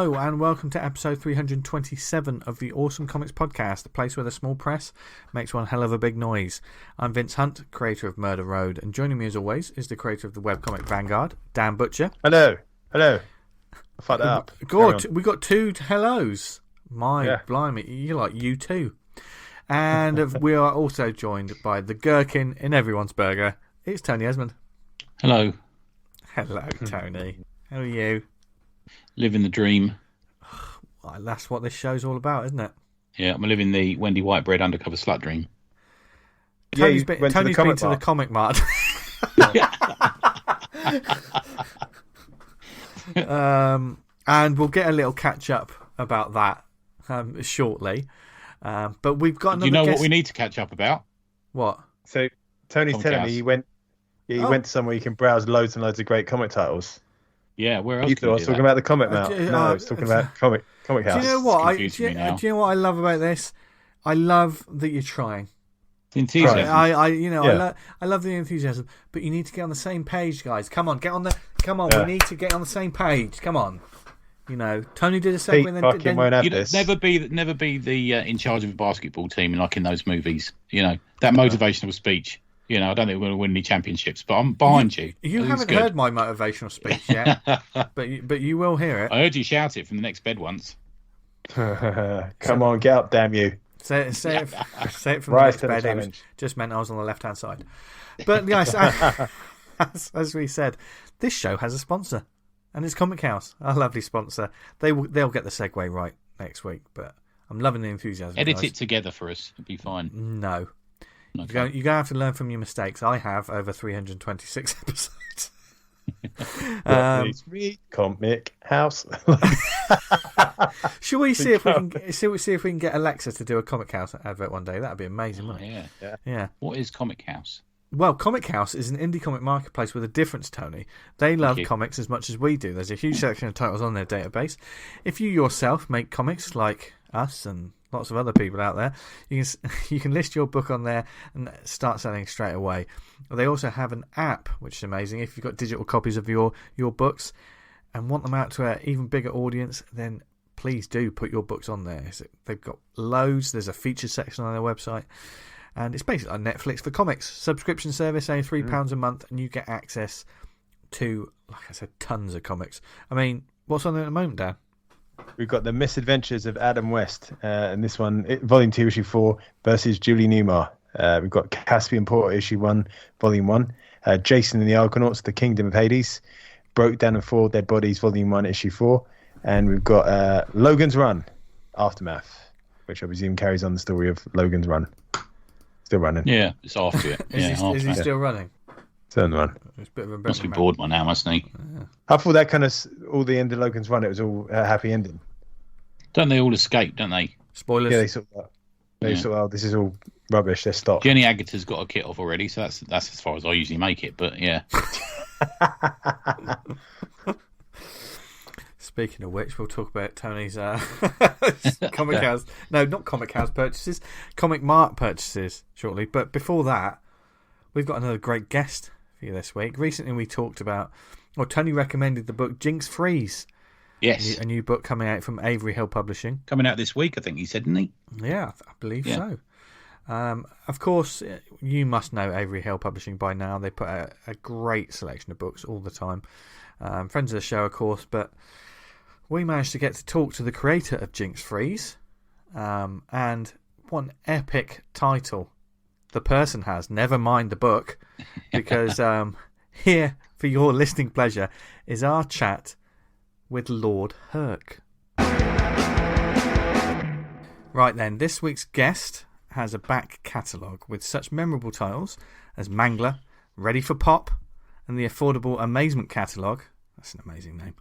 Hello and welcome to episode 327 of the Awesome Comics Podcast, the place where the small press makes one hell of a big noise. I'm Vince Hunt, creator of Murder Road, and joining me as always is the creator of the webcomic Vanguard, Dan Butcher. Hello. I fucked that up. Good. We got two hellos. Blimey, you're like you too. And we are also joined by the gherkin in everyone's burger. It's Tony Esmond. Hello. Hello, Tony. How are you? Living the dream. Well, that's what this show's all about, isn't it? Yeah, I'm living the Wendy Whitebread undercover slut dream. Tony's been to the Comic Mart. And we'll get a little catch up about that shortly. But we've got another. Do you know what we need to catch up about? What? So Tony's telling me you went to somewhere you can browse loads and loads of great comic titles. Yeah, where else? You thought I was talking about the Comic Mart. No, I was talking about Comic House. Do you know what? Do you know what I love about this? I love that you're trying. Enthusiasm. I love the enthusiasm, but you need to get on the same page, guys. Come on, we need to get on the same page. Come on. You know, Tony did a segment. Never be the in charge of a basketball team like in those movies. You know that motivational speech. You know, I don't think we're going to win any championships, but I'm behind you. You haven't heard my motivational speech yet, but you will hear it. I heard you shout it from the next bed once. Come on, get up, damn you! Say it from the next bed. It just meant I was on the left-hand side. But guys, as we said, this show has a sponsor, and it's Comic House, our lovely sponsor. They'll get the segue right next week, but I'm loving the enthusiasm. Edit it together for us; it'll be fine. No. Okay. You're going to have to learn from your mistakes. I have over 326 episodes. Sweet Comic House. Should we see if we can get Alexa to do a Comic House advert one day? That'd be amazing, wouldn't it? Yeah. What is Comic House? Well, Comic House is an indie comic marketplace with a difference, Tony. They love comics as much as we do. There's a huge selection of titles on their database. If you yourself make comics like us and lots of other people out there, you can list your book on there and start selling straight away. They also have an app, which is amazing. If you've got digital copies of your books and want them out to an even bigger audience, then please do put your books on there. They've got loads. There's a feature section on their website, and it's basically like Netflix for comics. Subscription service, only £3 a month, and you get access to, like I said, tons of comics. I mean, what's on there at the moment, Dan? We've got The Misadventures of Adam West, and this one, Volume 2, Issue 4, versus Julie Newmar. We've got Caspian Porter, Issue 1, Volume 1, Jason and the Argonauts, The Kingdom of Hades, Broke Down and Four Dead Bodies, Volume 1, Issue 4, and we've got Logan's Run, Aftermath, which I presume carries on the story of Logan's Run. Still running. Yeah, it's after it. Is he still running? Still on the run. It's a bit of a must be bored by now, mustn't he? Yeah. I thought that kind of all the end of Logan's Run, it was all a happy ending. Don't they all escape? Don't they? Spoilers. Yeah, they sort of, this is all rubbish. Let's stop. Jenny Agutter's got a kit off already, so that's as far as I usually make it. But yeah. Speaking of which, we'll talk about Tony's Comic House. No, not Comic House purchases. Comic Mart purchases shortly. But before that, we've got another great guest for you this week. Recently, we talked about, Tony recommended the book Jinx Freeze. Yes. A new book coming out from Avery Hill Publishing. Coming out this week, I think he said, didn't he? Yeah, I believe so. Of course, you must know Avery Hill Publishing by now. They put out a great selection of books all the time. Friends of the show, of course, but we managed to get to talk to the creator of Jinx Freeze. And what an epic title the person has, never mind the book, because here, for your listening pleasure, is our chat with Lord Hurk. Right then, this week's guest has a back catalogue with such memorable titles as Mangler, Ready for Pop, and the affordable Amazement catalogue. That's an amazing name.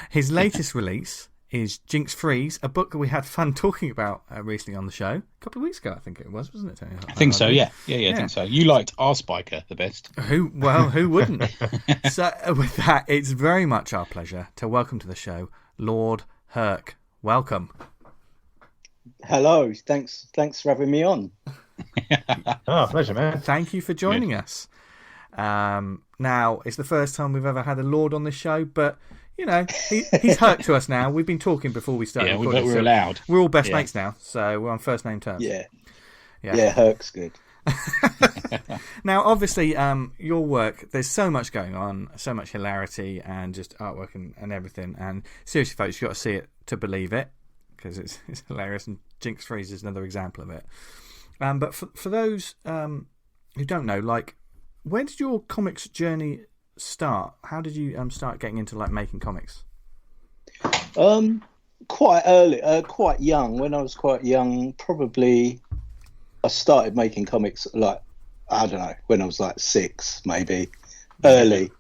His latest release is Jinx Freeze, a book that we had fun talking about recently on the show. A couple of weeks ago, I think it was, wasn't it, Tony? I think so, yeah. I think so. You liked our Spiker the best. Who wouldn't? So, with that, it's very much our pleasure to welcome to the show Lord Hurk. Welcome. Hello. Thanks for having me on. Pleasure, man. Thank you for joining us. Now, it's the first time we've ever had a Lord on this show, but you know, he's Hurk to us now. We've been talking before we started. Yeah, recording, we're allowed. We're all best mates now, so we're on first name terms. Yeah, Hurk's good. Now, obviously, your work, there's so much going on, so much hilarity and just artwork and everything. And seriously, folks, you've got to see it to believe it, because it's hilarious. And Jinx Freeze is another example of it. But for those who don't know, like, where did your comics journey start? How did you start getting into like making comics? Quite early, quite young. When I was quite young, probably I started making comics like, I don't know, when I was like 6, maybe early.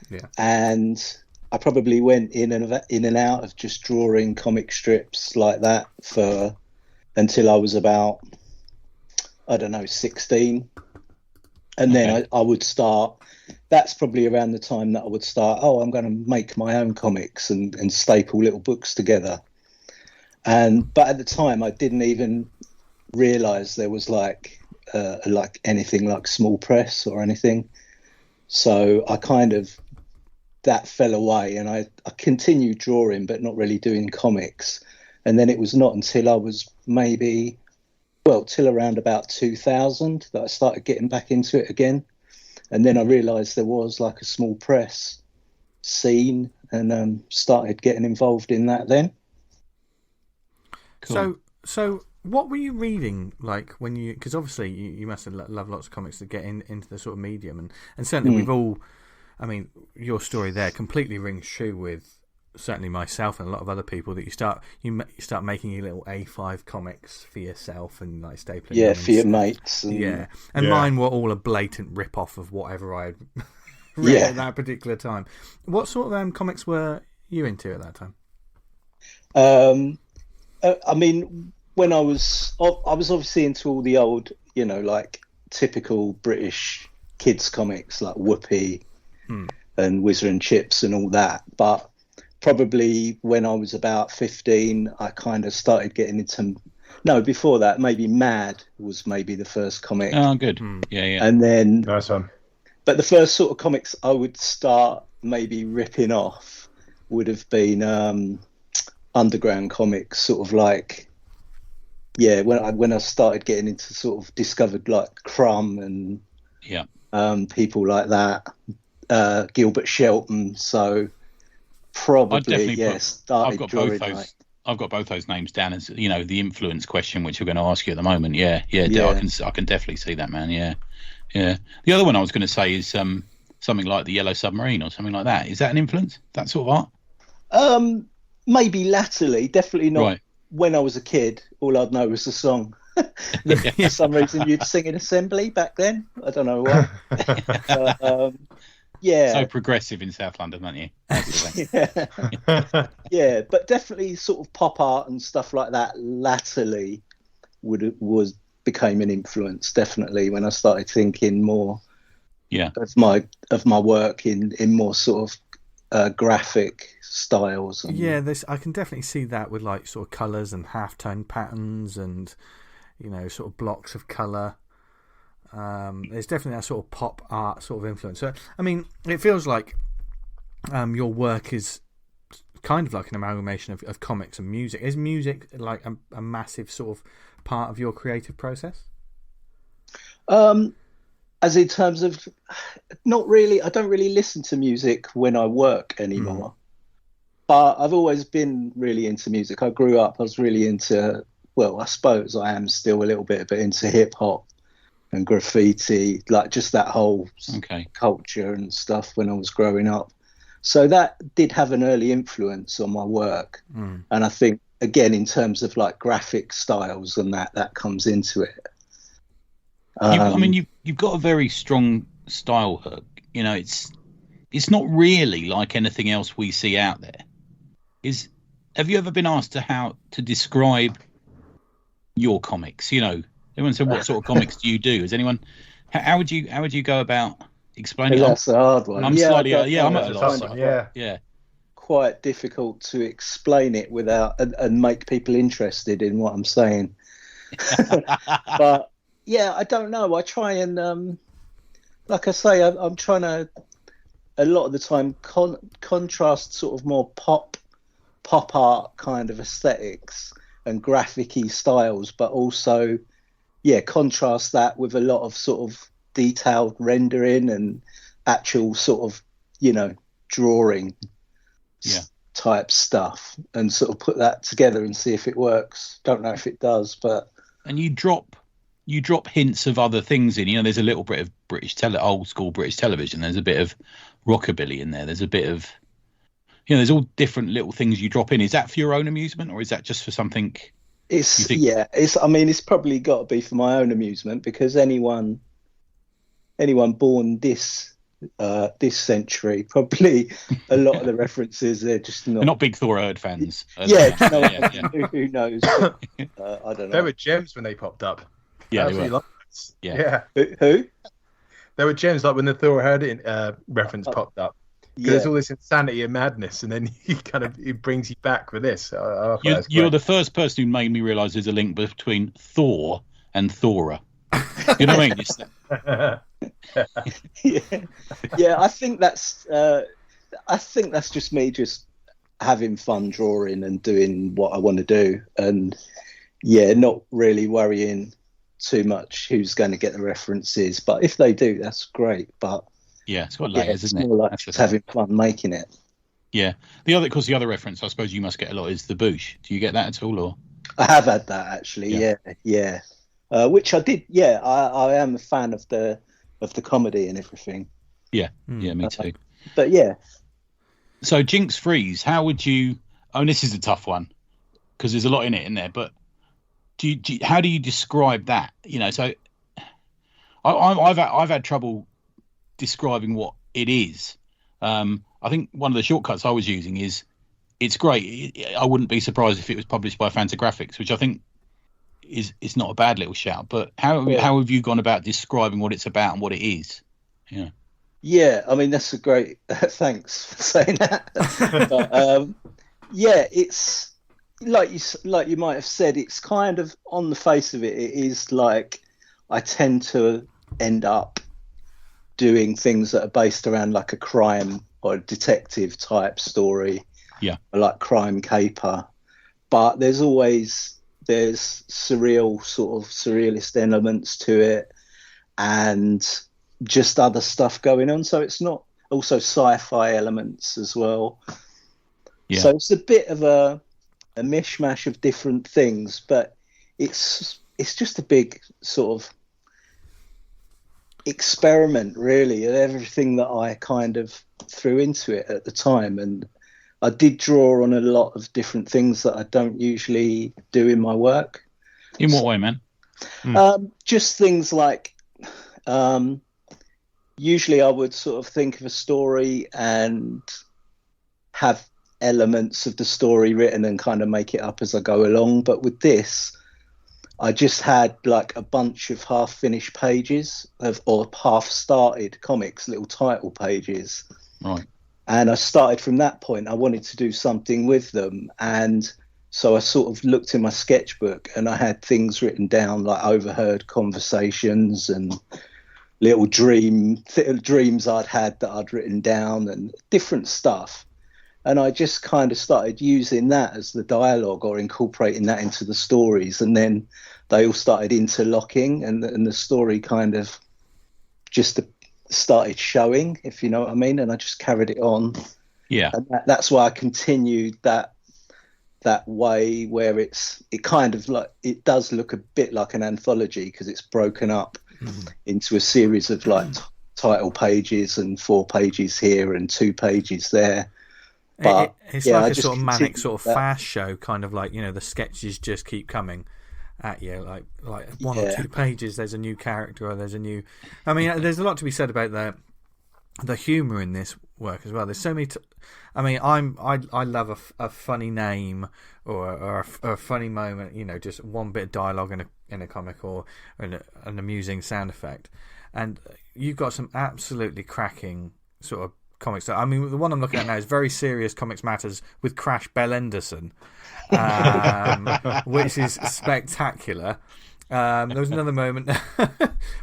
Yeah. And I probably went in and out of just drawing comic strips like that until I was about, I don't know, 16. And then I would start. That's probably around the time that I would start, I'm going to make my own comics and staple little books together. But at the time, I didn't even realise there was like anything like small press or anything. So I that fell away, and I continued drawing, but not really doing comics. And then it was not until I was till around about 2000 that I started getting back into it again. And then I realised there was like a small press scene, and started getting involved in that then. Cool. So what were you reading like when you? Because obviously you must have loved lots of comics to get into the sort of medium, and certainly we've all. I mean, your story there completely rings true with certainly myself and a lot of other people, that you start making your little A5 comics for yourself and like stapling them for your mates. And mine were all a blatant rip-off of whatever I had read at that particular time. What sort of comics were you into at that time? I mean, when I was obviously into all the old, like typical British kids comics like Whoopee and Whizzer and Chips and all that. But probably when I was about 15, I kind of started getting into. No, before that, maybe Mad was maybe the first comic. Oh, good. Yeah. And then nice one. But the first sort of comics I would start maybe ripping off would have been underground comics, sort of like, when I started getting into sort of discovered like Crumb and people like that, Gilbert Shelton. So probably started drawing like. I've got both those names down as, the influence question, which we're going to ask you at the moment. Yeah. I can definitely see that, man. Yeah. The other one I was going to say is something like the Yellow Submarine or something like that. Is that an influence? That sort of art? Maybe latterly, definitely not. Right. When I was a kid, all I'd know was the song. For some reason, you'd sing in assembly back then. I don't know why. So progressive in South London, aren't you? But definitely sort of pop art and stuff like that latterly became an influence, definitely, when I started thinking more of my work in more sort of graphic styles. I can definitely see that with like sort of colours and half-tone patterns and sort of blocks of colour. There's definitely that sort of pop art sort of influence. So, I mean, it feels like your work is kind of like an amalgamation of comics and music. Is music like a massive sort of part of your creative process? As in terms of, not really. I don't really listen to music when I work anymore. But I've always been really into music. I grew up, I was really into, I suppose I am still a little bit, but into hip hop and graffiti, like just that whole culture and stuff when I was growing up. So that did have an early influence on my work. And I think, again, in terms of like graphic styles and that comes into it. You've got a very strong style, Hurk. It's not really like anything else we see out there. Have you ever been asked how to describe your comics? Everyone said, "What sort of comics do you do?" Has anyone? How would you go about explaining? That's a hard one. I'm slightly. I'm at a loss. Yeah. Quite difficult to explain it without and make people interested in what I'm saying. But I don't know. I try and, like I say, I'm trying to a lot of the time contrast sort of more pop art kind of aesthetics and graphic-y styles, but also contrast that with a lot of sort of detailed rendering and actual sort of drawing type stuff, and sort of put that together and see if it works. Don't know if it does, but you drop hints of other things in. There's a little bit of old school British television. There's a bit of rockabilly in there. There's a bit of there's all different little things you drop in. Is that for your own amusement, or is that just for something? It's probably got to be for my own amusement, because anyone born this century, probably a lot of the references, they're just not. They're not big Thor Hurk fans. Who knows? But, I don't know. There were gems when they popped up. Yeah, they were. Who? There were gems like when the Thor Hurk reference popped up. Because there's all this insanity and madness, and then it brings you back with this. You're the first person who made me realise there's a link between Thor and Thora. You know what I mean? Yeah. I think that's just me just having fun drawing and doing what I want to do, and not really worrying too much who's going to get the references. But if they do, that's great. But it's got layers, isn't it? More like just having fun making it. Yeah. The other reference I suppose you must get a lot is the boosh. Do you get that at all, or? I have had that actually. Yeah. Which I did. Yeah, I am a fan of the comedy and everything. Yeah, me too. But yeah. So Jinx Freeze, how would you? Oh, this is a tough one because there's a lot in it in there. But how do you describe that? So I've had trouble describing what it is. I think one of the shortcuts I was using is it's great. I wouldn't be surprised if it was published by Fantagraphics, which I think is not a bad little shout. But how have you gone about describing what it's about and what it is? Yeah, I mean that's a great. Thanks for saying that. But, it's like you might have said. It's kind of on the face of it. It is like I tend to end up doing things that are based around like a crime or a detective type story, or like crime caper, but there's surrealist elements to it and just other stuff going on, so it's not also sci-fi elements as well. So it's a bit of a mishmash of different things, but it's just a big sort of experiment really, and everything that I kind of threw into it at the time. And I did draw on a lot of different things that I don't usually do in my work. In what way, man? Just things like usually I would sort of think of a story and have elements of the story written and kind of make it up as I go along, but with this I just had like a bunch of half-finished pages or half-started comics, little title pages. Right. And I started from that point. I wanted to do something with them. And so I sort of looked in my sketchbook and I had things written down like overheard conversations and little dreams I'd had that I'd written down and different stuff. And I just kind of started using that as the dialogue or incorporating that into the stories. And then they all started interlocking and the story kind of just started showing, if you know what I mean. And I just carried it on. Yeah. And that's why I continued that way where it kind of like, it does look a bit like an anthology because it's broken up into a series of like title pages and 4 pages here and 2 pages there. But it's like a sort of manic sort of fast show, kind of like, the sketches just keep coming at you, like 1 or 2 pages there's a new character or there's a new. I mean, there's a lot to be said about the humour in this work as well. There's so many. I love a funny name or a funny moment. Just one bit of dialogue in a comic or an amusing sound effect, and you've got some absolutely cracking sort of comics. I mean, the one I'm looking at now is Very Serious Comics Matters with Crash Bell Anderson, which is spectacular. There was another moment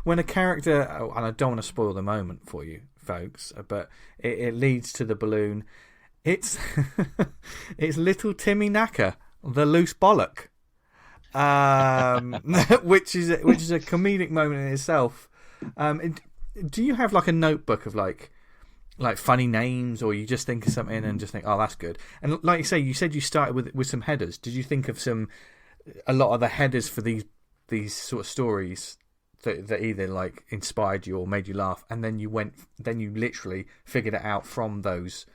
when a character, and I don't want to spoil the moment for you folks, but it leads to the balloon. It's it's little Timmy Knacker, the loose bollock, which is a comedic moment in itself. Do you have like a notebook of like funny names, or you just think of something and just think, oh, that's good? And like you said you started with some headers. Did you think of a lot of the headers for these sort of stories that either like inspired you or made you laugh, and then you literally figured it out from those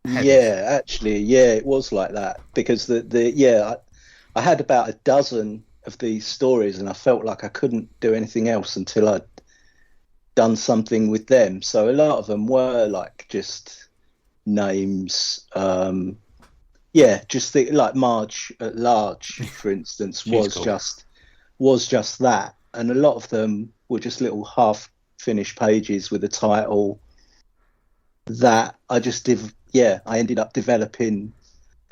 headers? Yeah, actually, it was like that, because I had about a dozen of these stories, and I felt like I couldn't do anything else until I'd done something with them. So a lot of them were like just names. Just like Marge at Large, for instance, was just that, and a lot of them were just little half-finished pages with a title that I just I ended up developing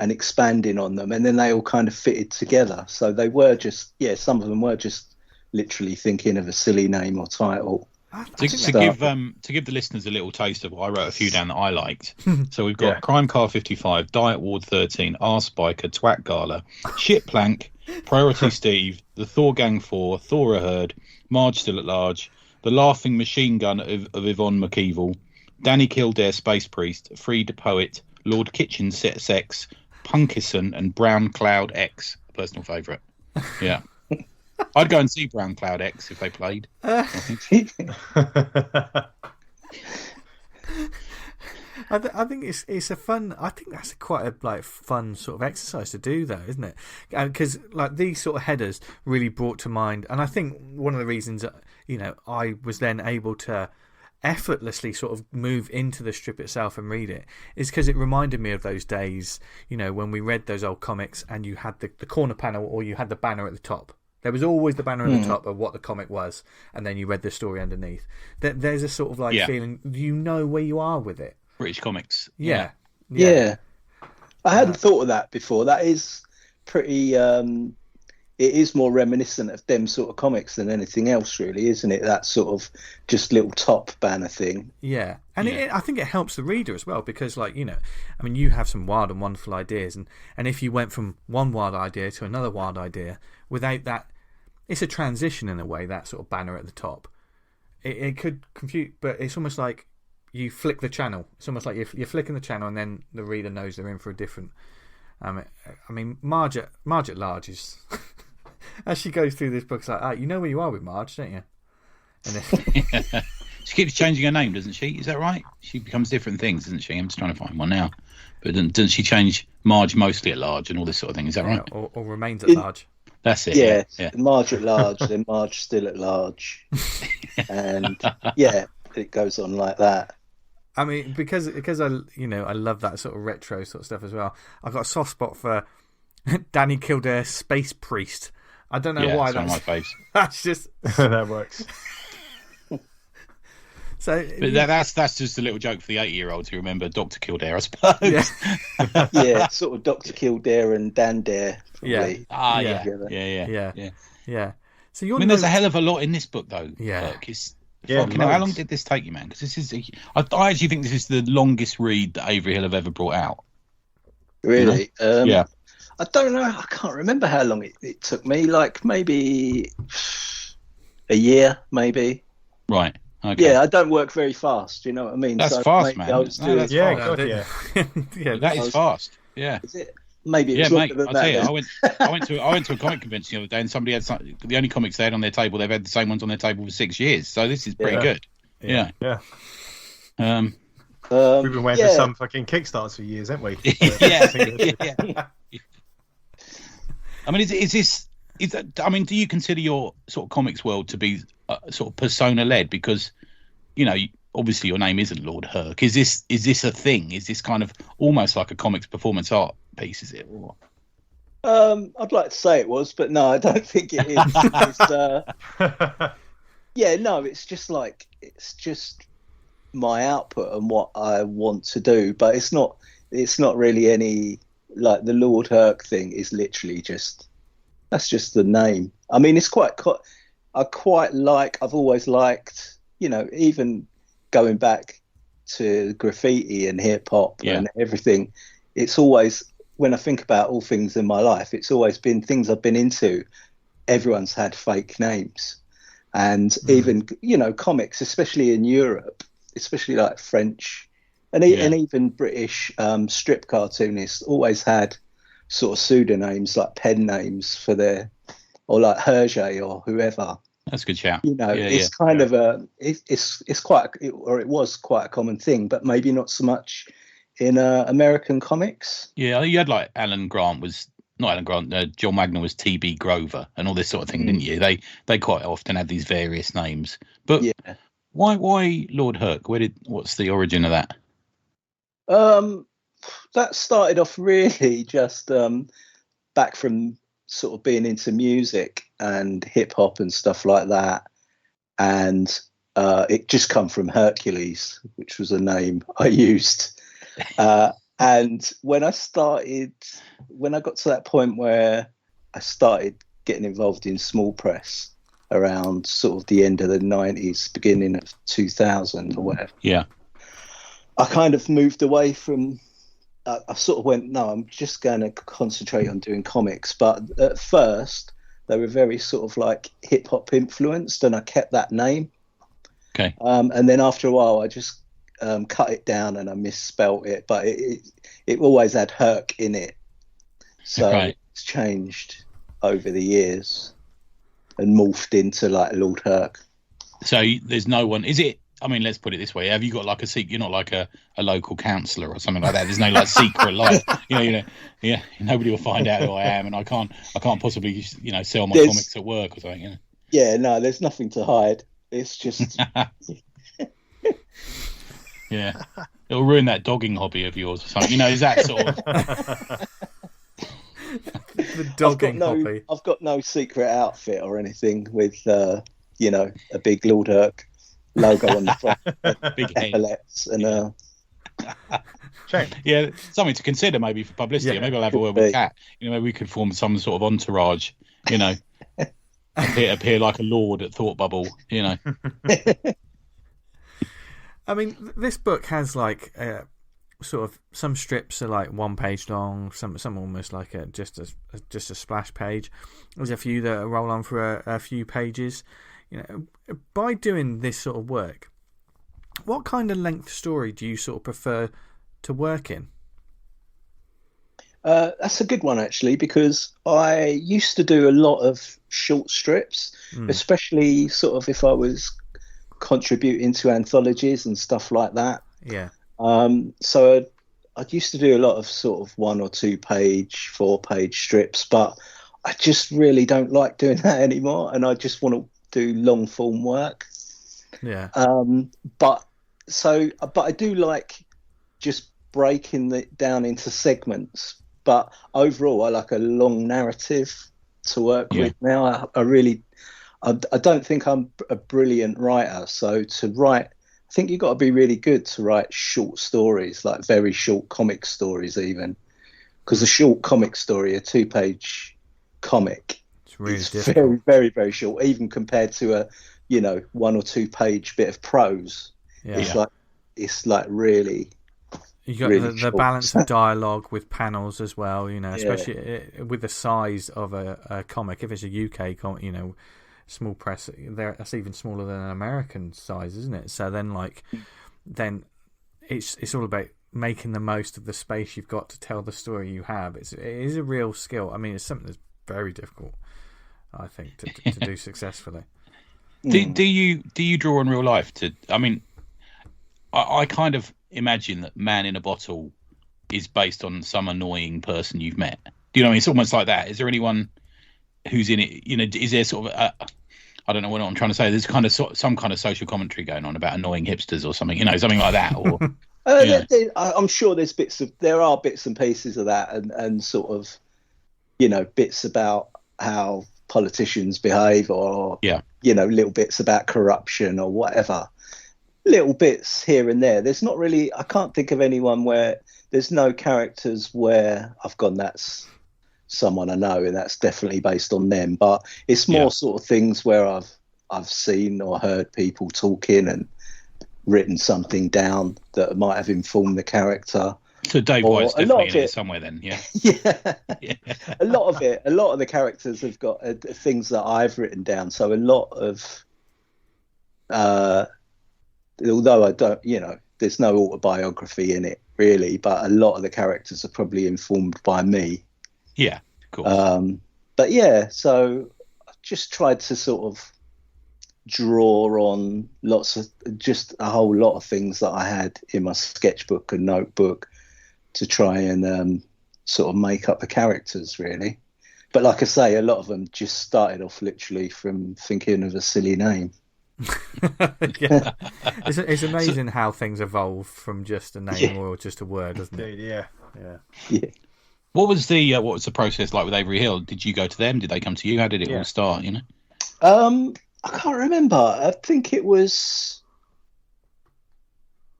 and expanding on them, and then they all kind of fitted together. So they were just some of them were just literally thinking of a silly name or title. To give the listeners a little taste of, I wrote a few down that I liked. So we've got Crime Car 55, Diet Ward 13, Arse Biker, Twat Gala, Shit Plank, Priority Steve, The Thor Gang 4, Thora Hurd, Marge Still at Large, The Laughing Machine Gun of Yvonne McEvil, Danny Kildare Space Priest, Freed Poet, Lord Kitchen Sex, Punkison, and Brown Cloud X, personal favourite. Yeah. I'd go and see Brown Cloud X if they played. I think it's a fun. I think that's quite a fun sort of exercise to do, though, isn't it? Because like these sort of headers really brought to mind, and I think one of the reasons I was then able to effortlessly sort of move into the strip itself and read it is because it reminded me of those days, when we read those old comics and you had the corner panel or you had the banner at the top. There was always the banner at the top of what the comic was, and then you read the story underneath. There's a sort of feeling, where you are with it. British comics. Yeah. I hadn't thought of that before. That is pretty. It is more reminiscent of them sort of comics than anything else, really, isn't it? That sort of just little top banner thing. Yeah, and I think it helps the reader as well, because, you have some wild and wonderful ideas, and if you went from one wild idea to another wild idea without that, it's a transition in a way, that sort of banner at the top. It could confuse, but it's almost like you flick the channel. It's almost like you're flicking the channel, and then the reader knows they're in for a different. Marge at Large is. As she goes through this book, it's like, you know where you are with Marge, don't you? And then... She keeps changing her name, doesn't she? Is that right? She becomes different things, doesn't she? I'm just trying to find one now. But doesn't she change Marge mostly at Large and all this sort of thing? Is that right? Or remains at large. That's it. Yeah. Marge at Large, then Marge Still at Large. And it goes on like that. I mean, because I love that sort of retro sort of stuff as well. I've got a soft spot for Danny Kildare Space Priest. I don't know why that's on my face. That's just that works. So that's just a little joke for the 80-year-olds who remember Dr. Kildare, I suppose. Yeah, sort of Dr. Kildare and Dan Dare. Probably. Yeah. So there's a hell of a lot in this book, though. Yeah. How long did this take you, man? Because this is, I actually think this is the longest read that Avery Hill have ever brought out. Really? Yeah. I don't know. I can't remember how long it took me. Like maybe a year, maybe. Right. Okay. Yeah, I don't work very fast. You know what I mean? That's fast, man. That is fast. Yeah. Is it? Maybe. Yeah, mate. I'll tell you. I went to a comic convention the other day, and somebody had the only comics they had on their table. They've had the same ones on their table for 6 years. So this is pretty good. Yeah. We've been waiting for some fucking Kickstarters for years, haven't we? Yeah. I mean, do you consider your sort of comics world to be sort of persona led? Because, obviously your name isn't Lord Hurk. Is this a thing? Is this kind of almost like a comics performance art piece? Is it? Or... I'd like to say it was, but no, I don't think it is. It's just my output and what I want to do, but it's not really any. Like the Lord Hurk thing is literally that's just the name. I mean, it's I've always liked, even going back to graffiti and hip hop and everything, it's always, when I think about all things in my life, it's always been things I've been into. Everyone's had fake names. And even, comics, especially in Europe, especially like French and even British strip cartoonists always had sort of pseudonyms, like pen names for their, or like Hergé or whoever. That's a good shout. It's kind of it's quite, or it was quite a common thing, but maybe not so much in American comics. Yeah, you had like John Magner was T.B. Grover and all this sort of thing, didn't you? They quite often had these various names. But why Lord Hurk? What's the origin of that? That started off really just back from sort of being into music and hip hop and stuff like that, and it just come from Hercules, which was a name I used. And when I got to that point where I started getting involved in small press around sort of the end of the 90s, beginning of 2000 or whatever, I kind of moved away from. I sort of went, no, I'm just going to concentrate on doing comics. But at first, they were very sort of like hip hop influenced, and I kept that name. Okay. And then after a while, I just cut it down and I misspelt it, but it always had Hurk in it. So it's changed over the years and morphed into like Lord Hurk. So there's no one, is it? I mean, let's put it this way. Have you got like a secret? You're not like a local councillor or something like that. There's no like secret life. Nobody will find out who I am, and I can't possibly sell my comics at work or something. Yeah, no, there's nothing to hide. It's just yeah, it'll ruin that dogging hobby of yours or something. Is that sort of the dogging hobby? I've got no secret outfit or anything with a big Lord Hurk logo on the front, big epaulets, and yeah, something to consider maybe for publicity. Maybe I'll have a word with Kat. Maybe we could form some sort of entourage. Appear like a lord at Thought Bubble. I mean, this book has like sort of some strips are like 1 page long, some almost like just a splash page. There's a few that roll on for a few pages. By doing this sort of work, what kind of length story do you sort of prefer to work in? That's a good one, actually, because I used to do a lot of short strips, especially sort of if I was contributing to anthologies and stuff like that. Yeah. So I used to do a lot of sort of 1 or 2 page, 4 page strips, but I just really don't like doing that anymore, and I just want to do long form work. Yeah. But I do like just breaking it down into segments. But overall, I like a long narrative to work with now. I don't think I'm a brilliant writer. So to write, I think you've got to be really good to write short stories, like very short comic stories even. Because a short comic story, a 2 page comic, it's very, very, very short, even compared to a 1 or 2 page bit of prose. It's like really. You got really the balance of dialogue with panels as well, especially with the size of a comic. If it's a UK comic, small press, that's even smaller than an American size, isn't it? So then it's all about making the most of the space you've got to tell the story you have. It is a real skill. I mean, it's something that's very difficult, I think, to do successfully. Do you draw in real life? I kind of imagine that Man in a Bottle is based on some annoying person you've met. Do you know what I mean? It's almost like that. Is there anyone who's in it? Is there sort of I don't know what I'm trying to say. There's kind of some kind of social commentary going on about annoying hipsters or something. Something like that. Or I'm sure there are bits and pieces of that, and sort of bits about how politicians behave, or little bits about corruption or whatever. Little bits here and there. There's not really. I can't think of anyone where there's no characters where I've gone, that's someone I know and that's definitely based on them. But it's more sort of things where I've seen or heard people talking, and written something down that might have informed the character. So Dave White's definitely in it somewhere then, yeah. Yeah. A lot of the characters have got things that I've written down. So a lot of, although I don't, there's no autobiography in it really, but a lot of the characters are probably informed by me. Yeah, of course. But yeah, so I just tried to sort of draw on just a whole lot of things that I had in my sketchbook and notebook to try and sort of make up the characters really. But like I say, a lot of them just started off literally from thinking of a silly name. Yeah, it's amazing how things evolve from just a name or just a word, isn't it? Yeah. What was the process like with Avery Hill? Did you go to them? Did they come to you? How did it all start? I can't remember. I think it was.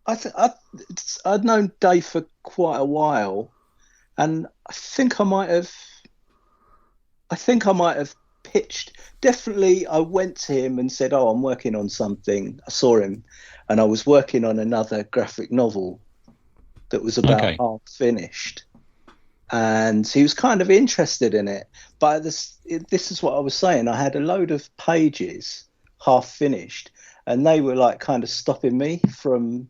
I'd known Dave for quite a while, and I think I might have pitched. Definitely, I went to him and said, "Oh, I'm working on something." I saw him, and I was working on another graphic novel that was about half finished, and he was kind of interested in it. But this is what I was saying. I had a load of pages half finished, and they were like kind of stopping me from.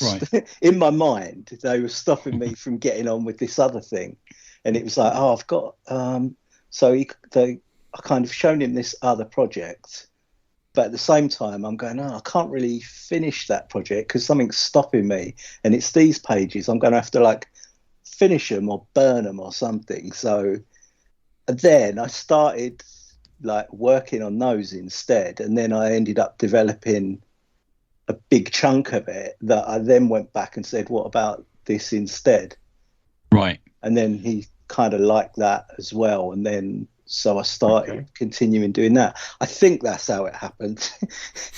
Right. In my mind, they were stopping me from getting on with this other thing, and it was like, "Oh, I've got." I kind of shown him this other project, but at the same time I'm going, I can't really finish that project because something's stopping me, and it's these pages. I'm going to have to like finish them or burn them or something. So then I started like working on those instead, and then I ended up developing a big chunk of it that I then went back and said, what about this instead? Right. And then he kind of liked that as well, and then so I started continuing doing that. I think that's how it happened.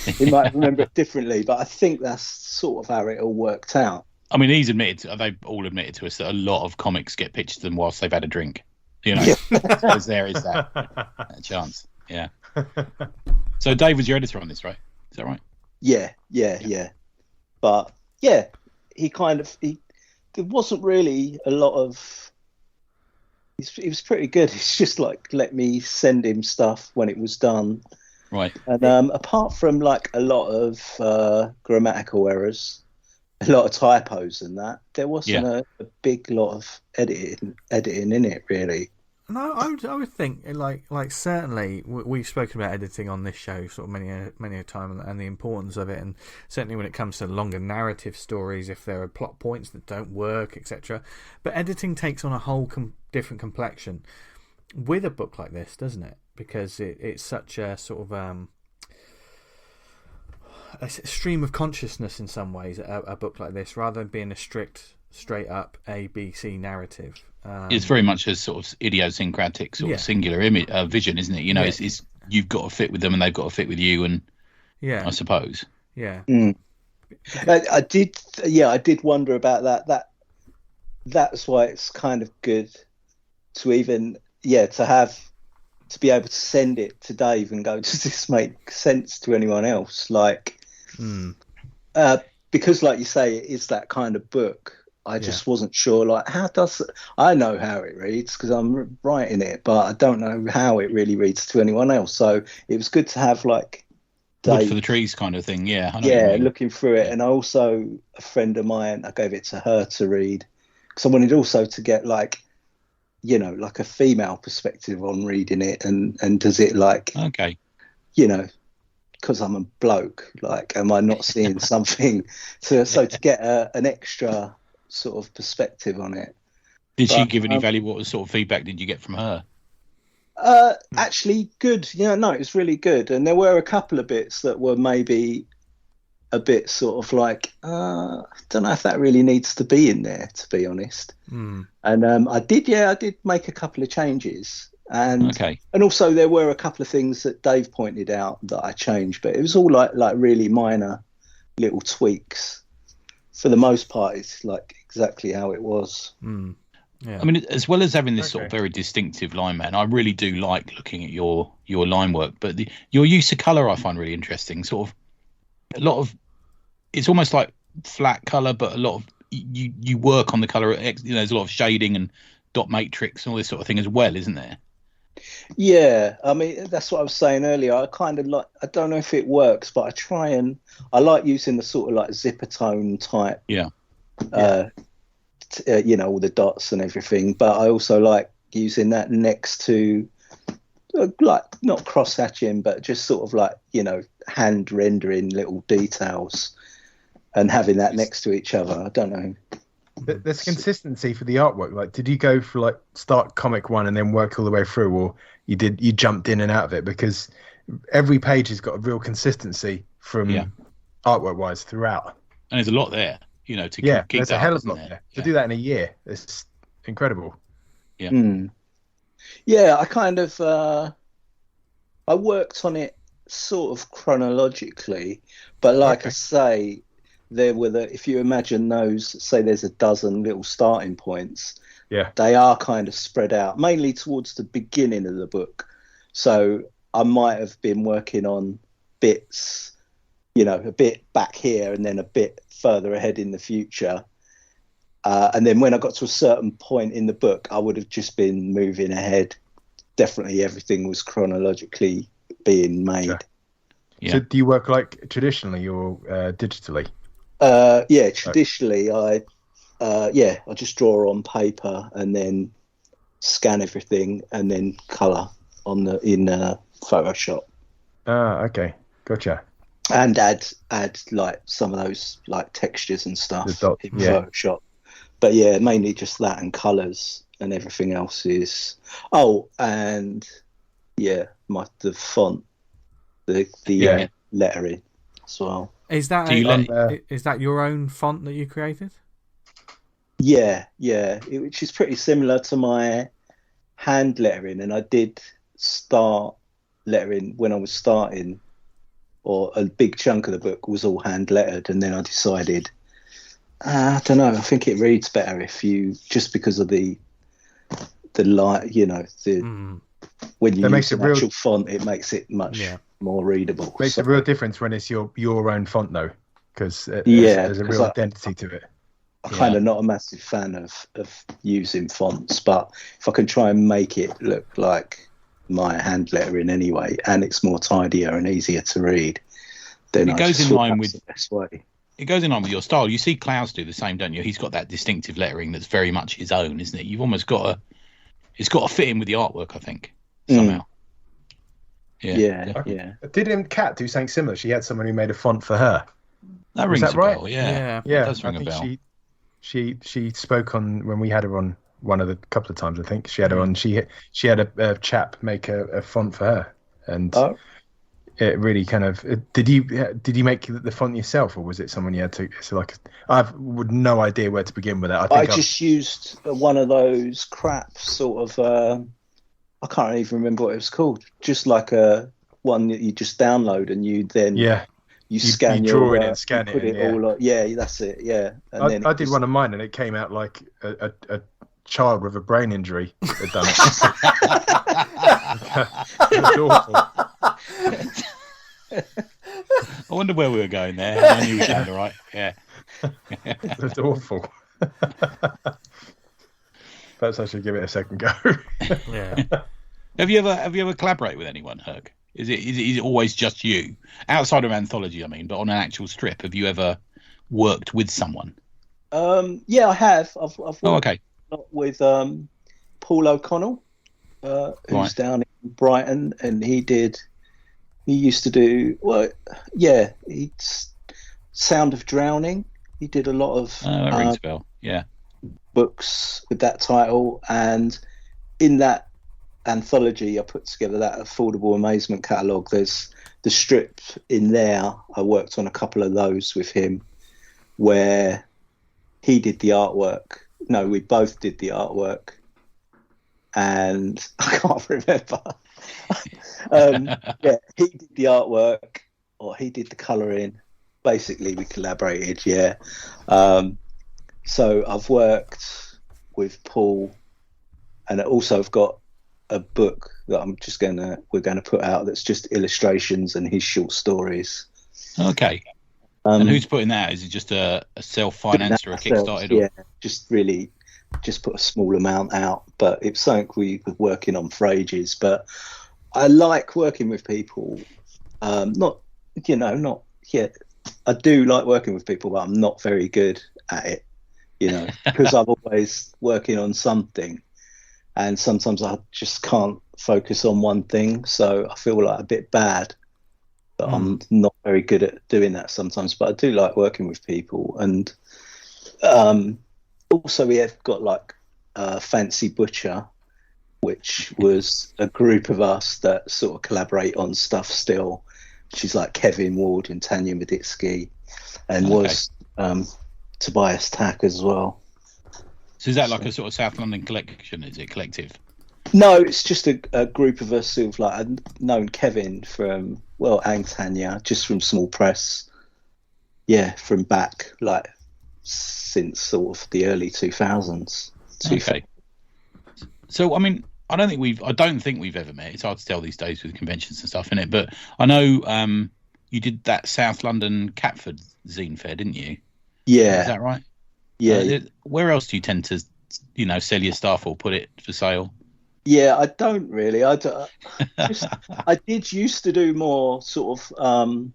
He might remember it differently, but I think that's sort of how it all worked out. I mean, they've all admitted to us that a lot of comics get pitched to them whilst they've had a drink. There is that chance. Yeah. So Dave was your editor on this, right? Is that right? Yeah. But yeah, there wasn't really a lot of. He was pretty good. It's just like let me send him stuff when it was done. Right. And apart from like a lot of grammatical errors, a lot of typos and that, there wasn't a big lot of editing in it really. No, I would think like certainly we've spoken about editing on this show sort of many a time, and the importance of it, and certainly when it comes to longer narrative stories, if there are plot points that don't work, etc. But editing takes on a whole different complexion with a book like this, doesn't it? Because it's such a sort of a stream of consciousness in some ways. A book like this, rather than being a straight up ABC narrative. It's very much a sort of idiosyncratic sort of singular vision, isn't it? It's you've got to fit with them and they've got to fit with you, and I suppose. Yeah. I did wonder about that. That's why it's kind of good to even to be able to send it to Dave and go, does this make sense to anyone else? Like, because like you say, it is that kind of book. I just wasn't sure, like, I know how it reads because I'm writing it, but I don't know how it really reads to anyone else. So it was good to have, like, Dave, wood for the trees kind of thing, looking through it. And also, a friend of mine, I gave it to her to read because I wanted also to get, like, like a female perspective on reading it, and does it, like, because I'm a bloke, like, am I not seeing something? So to get an extra sort of perspective on it. Did she give any value? What sort of feedback did you get from her? Actually good. It was really good. And there were a couple of bits that were maybe a bit sort of like, I don't know if that really needs to be in there, to be honest. And I did make a couple of changes. And also there were a couple of things that Dave pointed out that I changed, but it was all like really minor little tweaks. For the most part, it's like exactly how it was. I mean, as well as having this sort of very distinctive line, man, I really do like looking at your line work. But your use of colour I find really interesting. Sort of a lot of it's almost like flat color, but a lot of you work on the color. There's a lot of shading and dot matrix and all this sort of thing as well, isn't there? Yeah, I mean that's what I was saying earlier. I kind of like, I don't know if it works, but I like using the sort of like zipper tone type. Yeah. All the dots and everything, but I also like using that next to like not cross hatching, but just sort of like hand rendering little details and having that next to each other. I don't know. There's consistency for the artwork. Like, did you go for like start comic one and then work all the way through, or you jumped in and out of it? Because every page has got a real consistency from artwork wise throughout. And there's a lot there, to keep there's a hell of a lot there. To do that in a year, it's incredible. Yeah. Yeah, I kind of I worked on it sort of chronologically, but like I say, there were if you imagine those, say there's a dozen little starting points. Yeah. They are kind of spread out, mainly towards the beginning of the book. So I might have been working on bits, a bit back here and then a bit further ahead in the future. And then when I got to a certain point in the book, I would have just been moving ahead. Definitely everything was chronologically being made. Sure. Yeah. So do you work like traditionally or digitally? Traditionally I just draw on paper and then scan everything and then colour in Photoshop. Okay, gotcha. And add like some of those like textures and stuff in Photoshop. But yeah, mainly just that and colours, and everything else is the font, the lettering as well. Is that your own font that you created? Yeah, which is pretty similar to my hand lettering, and I did start lettering when I was starting, or a big chunk of the book was all hand lettered, and then I decided, I don't know, I think it reads better if you, just because of the light, when you use an actual font, it makes it much more readable. Makes a real difference when it's your own font though, because there's a real identity to it. I'm kind of not a massive fan of using fonts, but if I can try and make it look like my hand lettering anyway, and it's more tidier and easier to read, then it goes in line with the best way. It goes in line with your style. You see Klaus do the same, don't you? He's got that distinctive lettering that's very much his own, isn't it? You've almost it's got to fit in with the artwork, I think, somehow. Yeah. Didn't Kat do something similar? She had someone who made a font for her. That rings a bell, yeah. It does ring a bell. She spoke on when we had her on couple of times, I think. She had her on. She had a chap make a font for her, and it really kind of. Did you make the font yourself, or was it someone you had to? So I've no idea where to begin with that. I just used one of those crap sort of. I can't even remember what it was called. Just like a one that you just download and you then you scan you draw it and scan put it all. That's it. Yeah. And I did one of mine, and it came out like a child with a brain injury had done it. It was awful. I wonder where we were going there. I knew we were going the right. Yeah. It was awful. Perhaps I should give it a second go. Yeah. Have you ever collaborated with anyone, Hurk? Is it always just you? Outside of anthology, I mean, but on an actual strip, have you ever worked with someone? Yeah, I have. I've worked a lot with Paul O'Connell, who's down in Brighton, and he used to do Sound of Drowning. He did a lot of that rings a bell. Yeah, books with that title, and in that anthology I put together, that Affordable Amazement catalogue, there's the strip in there. I worked on a couple of those with him where he did the artwork. No, we both did the artwork, and I can't remember. He did the artwork, or he did the colouring. Basically, we collaborated. So I've worked with Paul, and also I've got a book that we're gonna put out that's just illustrations and his short stories. Okay. And who's putting that? Is it just a self-finance or a Kickstarter? Yeah, just put a small amount out. But it's something we were working on for ages. But I like working with people. I do like working with people, but I'm not very good at it, because I'm always working on something. And sometimes I just can't focus on one thing. So I feel like a bit bad. But I'm not very good at doing that sometimes. But I do like working with people. And also we have got like Fancy Butcher, which was a group of us that sort of collaborate on stuff still. She's like Kevin Ward and Tanya Meditsky, and was Tobias Tack as well. So is that like a sort of South London collection? Is it collective? No, it's just a group of us who've like known Kevin from, and Tanya, just from small press. Yeah, from back like since sort of the early 2000s. Okay. So I mean, I don't think we've ever met. It's hard to tell these days with conventions and stuff in it. But I know you did that South London Catford zine fair, didn't you? Yeah. Is that right? Yeah. Where else do you tend to, sell your stuff or put it for sale? Yeah, I don't really. I did used to do more sort of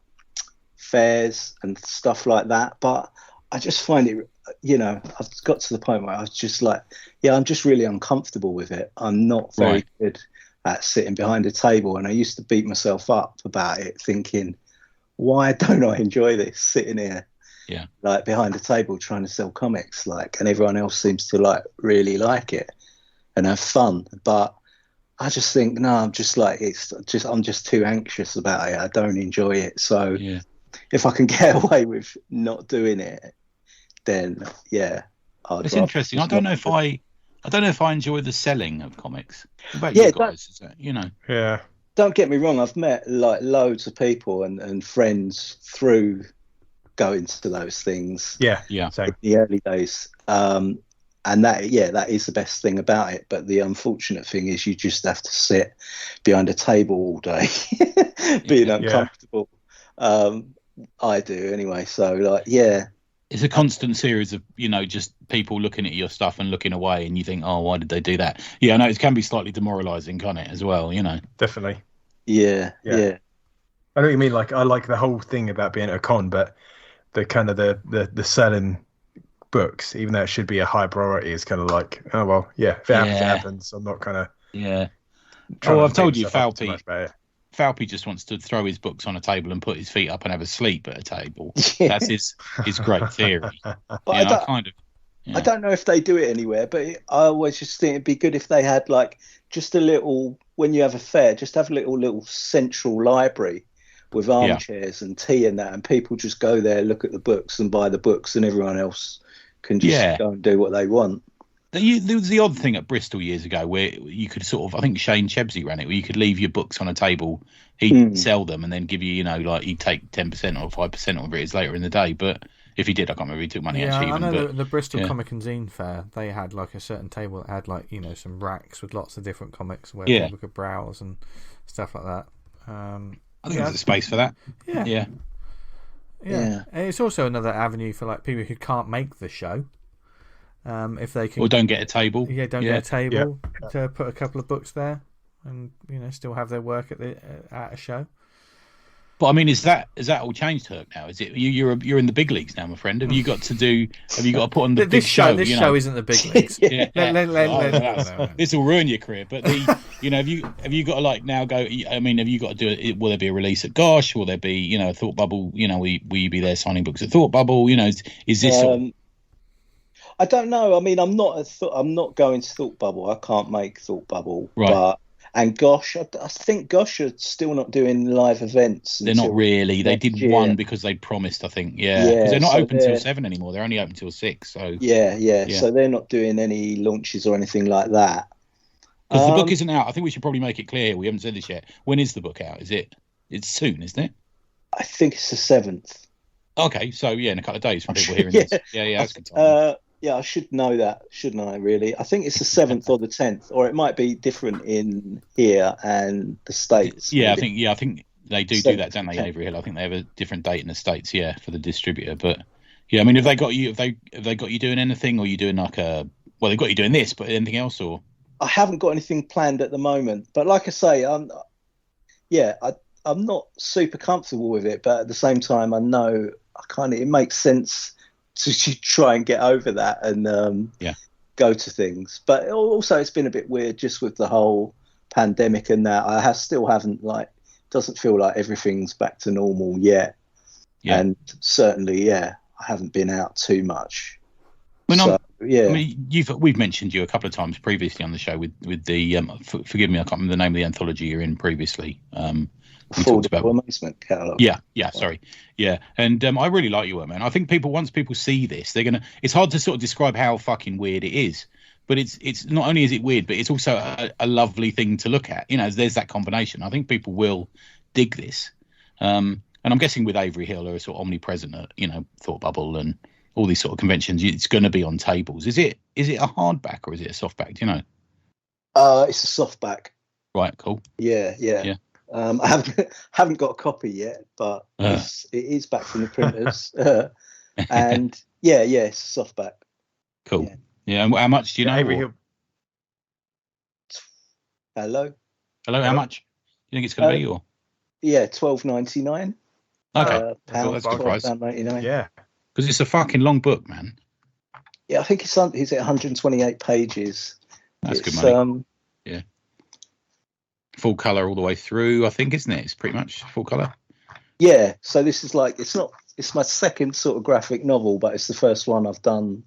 fairs and stuff like that, but I just find it, I've got to the point where I was just like, I'm just really uncomfortable with it. I'm not very good at sitting behind a table, and I used to beat myself up about it, thinking, why don't I enjoy this, sitting here, like behind a table trying to sell comics, like, and everyone else seems to like really like it and have fun. But I just think, no, I'm just like, I'm just too anxious about it. I don't enjoy it. So if I can get away with not doing it, then it's interesting. I don't know if I enjoy the selling of comics. What about you guys? Is that, Yeah. Don't get me wrong. I've met like loads of people and friends through going to those things. Yeah. In the early days. And that is the best thing about it. But the unfortunate thing is you just have to sit behind a table all day, being uncomfortable. I do anyway. So like, it's a constant series of, just people looking at your stuff and looking away, and you think, oh, why did they do that? Yeah, I know it can be slightly demoralising, can't it, as well, Definitely. Yeah. I know what you mean. Like, I like the whole thing about being at a con, but the kind of the selling books, even though it should be a high priority, is kind of like, oh, well, if it happens, it happens. I'm not kind of... Yeah. I've told you, Falpe just wants to throw his books on a table and put his feet up and have a sleep at a table. That's his great theory. But I don't know if they do it anywhere, but I always just think it'd be good if they had like just a little, when you have a fair, just have a little central library with armchairs and tea and that, and people just go there, look at the books and buy the books, and everyone else can just go and do what they want. There was the odd thing at Bristol years ago where you could sort of, I think Shane Chebsey ran it, where you could leave your books on a table, he'd sell them and then give you, like he'd take 10% or 5% of it later in the day. But if he did, I can't remember, he took money actually. I know the Bristol Comic and Zine Fair, they had like a certain table that had like, some racks with lots of different comics where people could browse and stuff like that. I think there's a space for that. Yeah. And it's also another avenue for like people who can't make the show. If they can, or don't get a table, get a table to put a couple of books there, and still have their work at a show. But I mean, is that all changed, Hurk? Now is it you're in the big leagues now, my friend? Have you got to put on the big show? This show isn't the big leagues. This will ruin your career. But have you got to like now go? I mean, have you got to do it? Will there be a release at Gosh? Will there be a Thought Bubble? Will you be there signing books at Thought Bubble? Is this? I don't know. I mean, I'm not going to Thought Bubble. I can't make Thought Bubble. Right. And Gosh, I think Gosh are still not doing live events. They're not really. They did one because they promised, I think. Yeah. Because they're not open till 7 anymore. They're only open till 6. So. Yeah. So they're not doing any launches or anything like that. Because the book isn't out. I think we should probably make it clear. We haven't said this yet. When is the book out? It's soon, isn't it? I think it's the 7th. Okay. So, in a couple of days from people hearing this. Yeah, that's good time. Yeah, I should know that, shouldn't I, really? I think it's the 7th or the 10th, or it might be different in here and the States. Yeah, I think They do that, don't they, Avery Hill? I think they have a different date in the States, for the distributor. But yeah, I mean, have they got you doing anything, or are you doing like they've got you doing this, but anything else, or? I haven't got anything planned at the moment, but like I say, I'm not super comfortable with it, but at the same time, I know it makes sense to try and get over that and go to things. But also, it's been a bit weird just with the whole pandemic and that. Still haven't doesn't feel like everything's back to normal yet. Yeah. And certainly, I haven't been out too much. I mean, we've mentioned you a couple of times previously on the show with the forgive me, I can't remember the name of the anthology you're in previously. We talked about Amazement catalog. Sorry. And I really like your work, man. I think once people see this, they're gonna. It's hard to sort of describe how fucking weird it is, but it's not only is it weird, but it's also a lovely thing to look at. There's that combination. I think people will dig this, and I'm guessing with Avery Hill, are sort of omnipresent at Thought Bubble and all these sort of conventions. It's going to be on tables. Is it a hardback or is it a softback? Do you know? It's a softback. Right. Cool. Yeah. I haven't got a copy yet, but it is back from the printers. And it's a softback. Cool. Yeah. And how much do you know? Avery Hill. Hello. How much do you think it's going to be? Or £12.99. Okay. Pounds, £12.99. Yeah. Because it's a fucking long book, man. Yeah, I think it's at 128 pages. That's good money. Yeah. Full colour all the way through, I think, isn't it? It's pretty much full colour. Yeah. So this is it's my second sort of graphic novel, but it's the first one I've done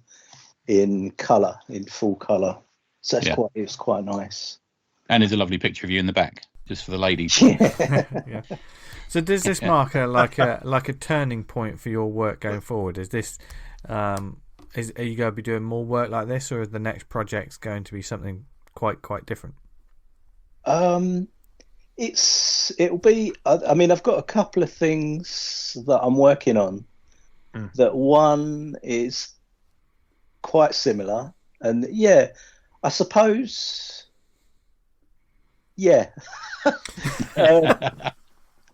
in colour, in full colour. So it's quite nice. And there's a lovely picture of you in the back, just for the ladies. Yeah. So does this mark like a turning point for your work going forward? Is this are you going to be doing more work like this, or is the next project going to be something quite different? It'll be. I mean, I've got a couple of things that I'm working on. That one is quite similar, and I suppose. Yeah.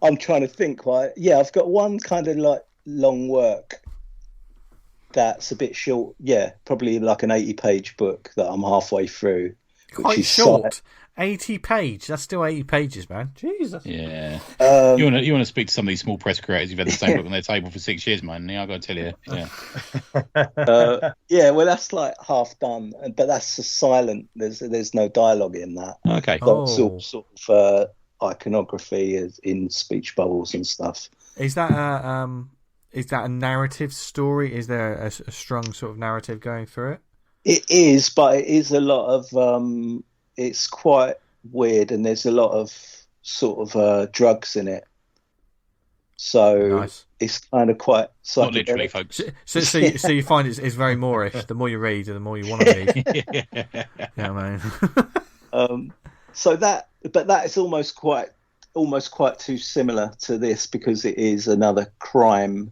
I'm trying to think. I've got one kind of like long work that's a bit short. Yeah, probably like an 80-page book that I'm halfway through. Quite short. 80 page. That's still 80 pages, man. Jesus. Yeah. You want to speak to some of these small press creators who've had the same book on their table for 6 years, man. I got to tell you. Yeah. Well, that's like half done, but that's silent. There's no dialogue in that. Okay. Sort of iconography in speech bubbles and stuff. Is that a narrative story? Is there a strong sort of narrative going through it? It is, but it is a lot of it's quite weird, and there's a lot of sort of drugs in it. So nice. It's kind of quite psychedelic. Not literally, folks. So you find it's very Moorish. The more you read, the more you want to read. Yeah, man. So that is almost quite too similar to this, because it is another crime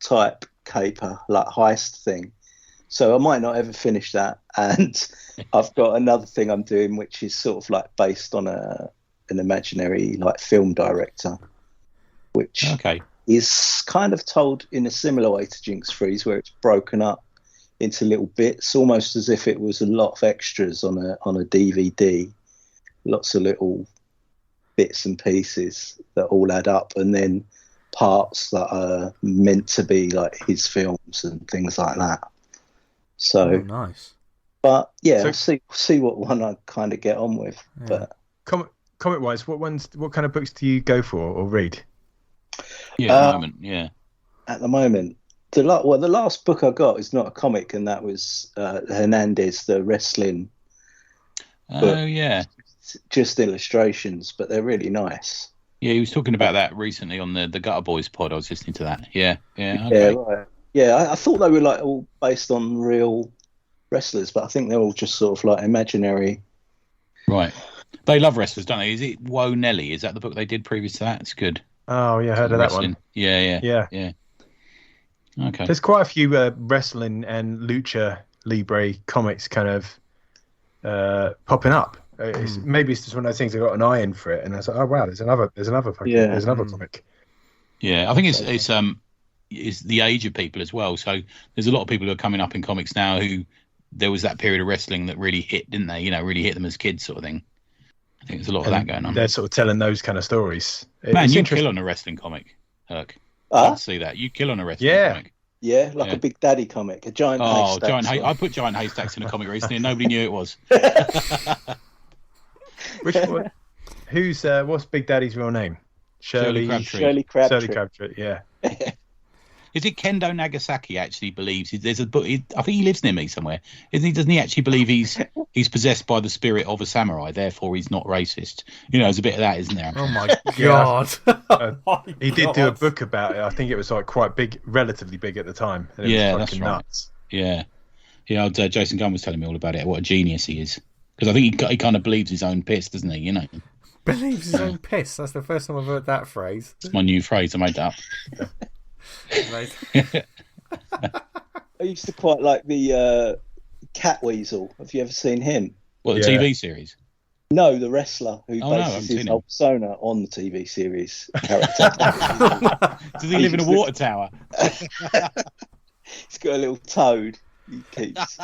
type caper, like heist thing. So I might not ever finish that. And I've got another thing I'm doing, which is sort of like based on an imaginary like film director, which is kind of told in a similar way to Jinx Freeze, where it's broken up into little bits, almost as if it was a lot of extras on a DVD. Lots of little bits and pieces that all add up, and then parts that are meant to be like his films and things like that. So nice. But see what one I kind of get on with. Yeah. But comic wise, what kind of books do you go for or read? At the moment, the last book I got is not a comic, and that was Hernandez, the wrestling. Oh yeah. Just illustrations, but they're really nice. Yeah, he was talking about that recently on the Gutter Boys pod. I was listening to that. Yeah, okay. Yeah, right. Yeah, I thought they were like all based on real wrestlers, but I think they're all just sort of like imaginary. Right. They love wrestlers, don't they? Is it Woe Nelly? Is that the book they did previous to that? It's good. Oh yeah, heard of wrestling. That one. Yeah. Okay. There's quite a few wrestling and lucha libre comics kind of popping up Maybe it's just one of those things. I got an eye in for it, and I was like, oh wow, there's another comic. Yeah, I think it's the age of people as well. So there's a lot of people who are coming up in comics now who there was that period of wrestling that really hit, didn't they? Really hit them as kids, sort of thing. I think there's a lot of that going on. They're sort of telling those kind of stories. Man, you kill on a wrestling comic, Hurk. I'd see that. You kill on a wrestling comic. Yeah, like a Big Daddy comic, a giant haystack. I put giant haystacks in a comic recently and nobody knew it was. Which one? What's Big Daddy's real name? Shirley Crabtree. Shirley Crabtree, yeah. Is it Kendo Nagasaki actually believes there's a book? I think he lives near me somewhere. Doesn't he actually believe he's possessed by the spirit of a samurai? Therefore, he's not racist. There's a bit of that, isn't there? Oh my god! He did do a book about it. I think it was like quite big, relatively big at the time. And it was that's right. Nuts. Yeah. Jason Gunn was telling me all about it. What a genius he is. Because I think he kind of believes his own piss, doesn't he? Believes his own piss. That's the first time I've heard that phrase. It's my new phrase. I made that up. I used to quite like the Catweasel. Have you ever seen him? What, the TV series? No, the wrestler who bases his whole persona on the TV series character. Does he live in a water tower? He's got a little toad he keeps.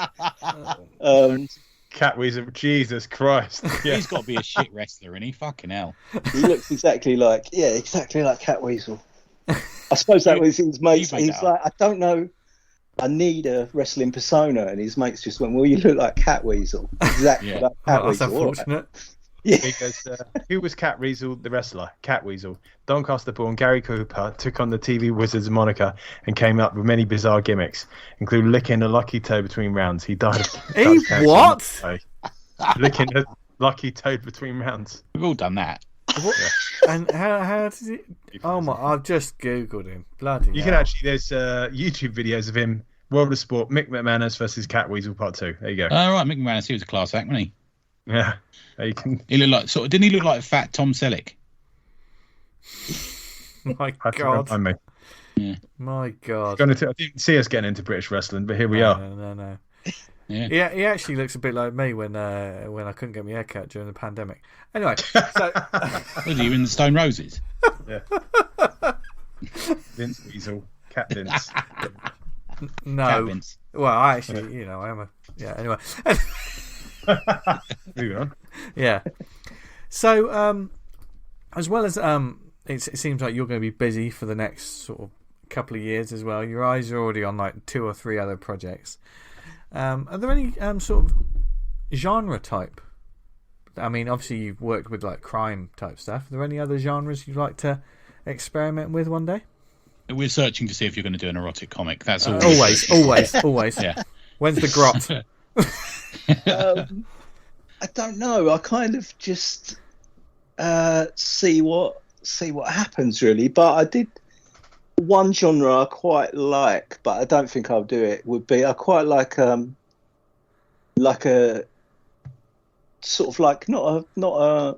Catweasel, Jesus Christ. Yeah. He's got to be a shit wrestler, isn't he? Fucking hell. He looks exactly like Catweasel. I suppose that was his mates. He's like, I don't know, I need a wrestling persona, and his mates just went, well, you look like Catweasel. Exactly like Catweasel. That's unfortunate. Yeah. Because who was Catweasel, the wrestler? Catweasel. Doncaster-born Gary Cooper took on the TV Wizards moniker and came up with many bizarre gimmicks, including licking a lucky toe between rounds. He died of... What? Licking a lucky toad between rounds. We've all done that. What? And how does it? Oh my! I've just googled him. Bloody! You can actually. There's YouTube videos of him. World of Sport. Mick McManus versus Catweasel Part 2. There you go. Oh right, Mick McManus. He was a class act, wasn't he? Yeah. You can. He looked like Didn't he look like fat Tom Selleck? My God. Me. Yeah. My God. I didn't see us getting into British wrestling, but here we are. No. Yeah. He actually looks a bit like me when I couldn't get my hair cut during the pandemic. Anyway, so was he in the Stone Roses? Yeah. Vince Weasel, Cat Vince. No. Cat Vince. Well, I actually, I am anyway. Moving on. Yeah. So, as well as it seems like you're going to be busy for the next sort of couple of years as well. Your eyes are already on like 2 or 3 other projects. Are there any sort of genre type? I mean, obviously you've worked with like crime type stuff. Are there any other genres you'd like to experiment with one day? We're searching to see if you're going to do an erotic comic. That's all. Always. Yeah. When's the grot? I don't know. I kind of just see what happens really. But I did one genre I quite like, but I don't think I'll do it. Would be I quite like a sort of like not a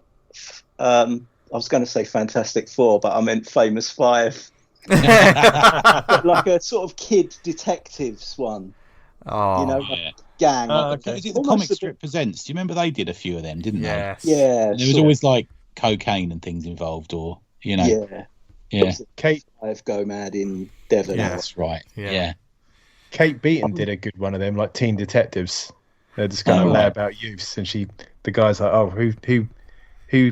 I was going to say Fantastic Four, but I meant Famous Five. Like a sort of kid detectives one. Oh, gang. Is it the Comic Strip Presents? Do you remember they did a few of them, didn't they? Yeah. And there was always like cocaine and things involved, or Yeah. Kate Five Go Mad in Devon. Yeah, that's right. Yeah. Kate Beaton did a good one of them, like Teen Detectives. They're just going to lay about youths, and the guy's like, "Oh, who's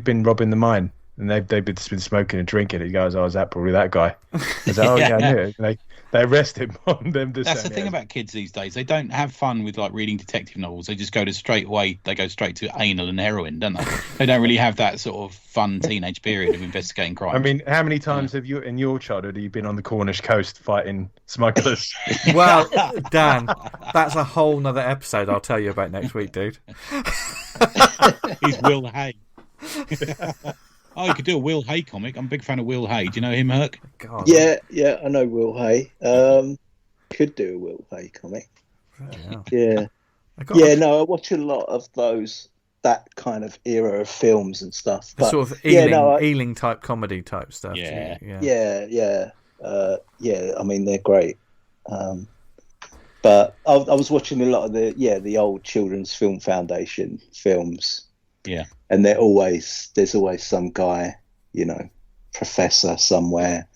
been robbing the mine?" And they've been smoking and drinking. He goes, "Oh, is that probably that guy?" He's like, "Oh yeah, I knew it." And they arrest him on them. That's the thing about kids these days. They don't have fun with like reading detective novels. They just go straight to anal and heroin, don't they? They don't really have that sort of fun teenage period of investigating crime. I mean, how many times have you, in your childhood, been on the Cornish coast fighting smugglers? Well, Dan, that's a whole nother episode I'll tell you about next week, dude. He's Will Hay. Oh, you could do a Will Hay comic. I'm a big fan of Will Hay. Do you know him, Hurk? God, yeah, I know Will Hay. Could do a Will Hay comic. Yeah. I watch a lot of that kind of era of films and stuff. But, sort of Ealing type comedy type stuff. Yeah. I mean, they're great. But I was watching a lot of the old Children's Film Foundation films. Yeah. And there's always some guy, professor somewhere,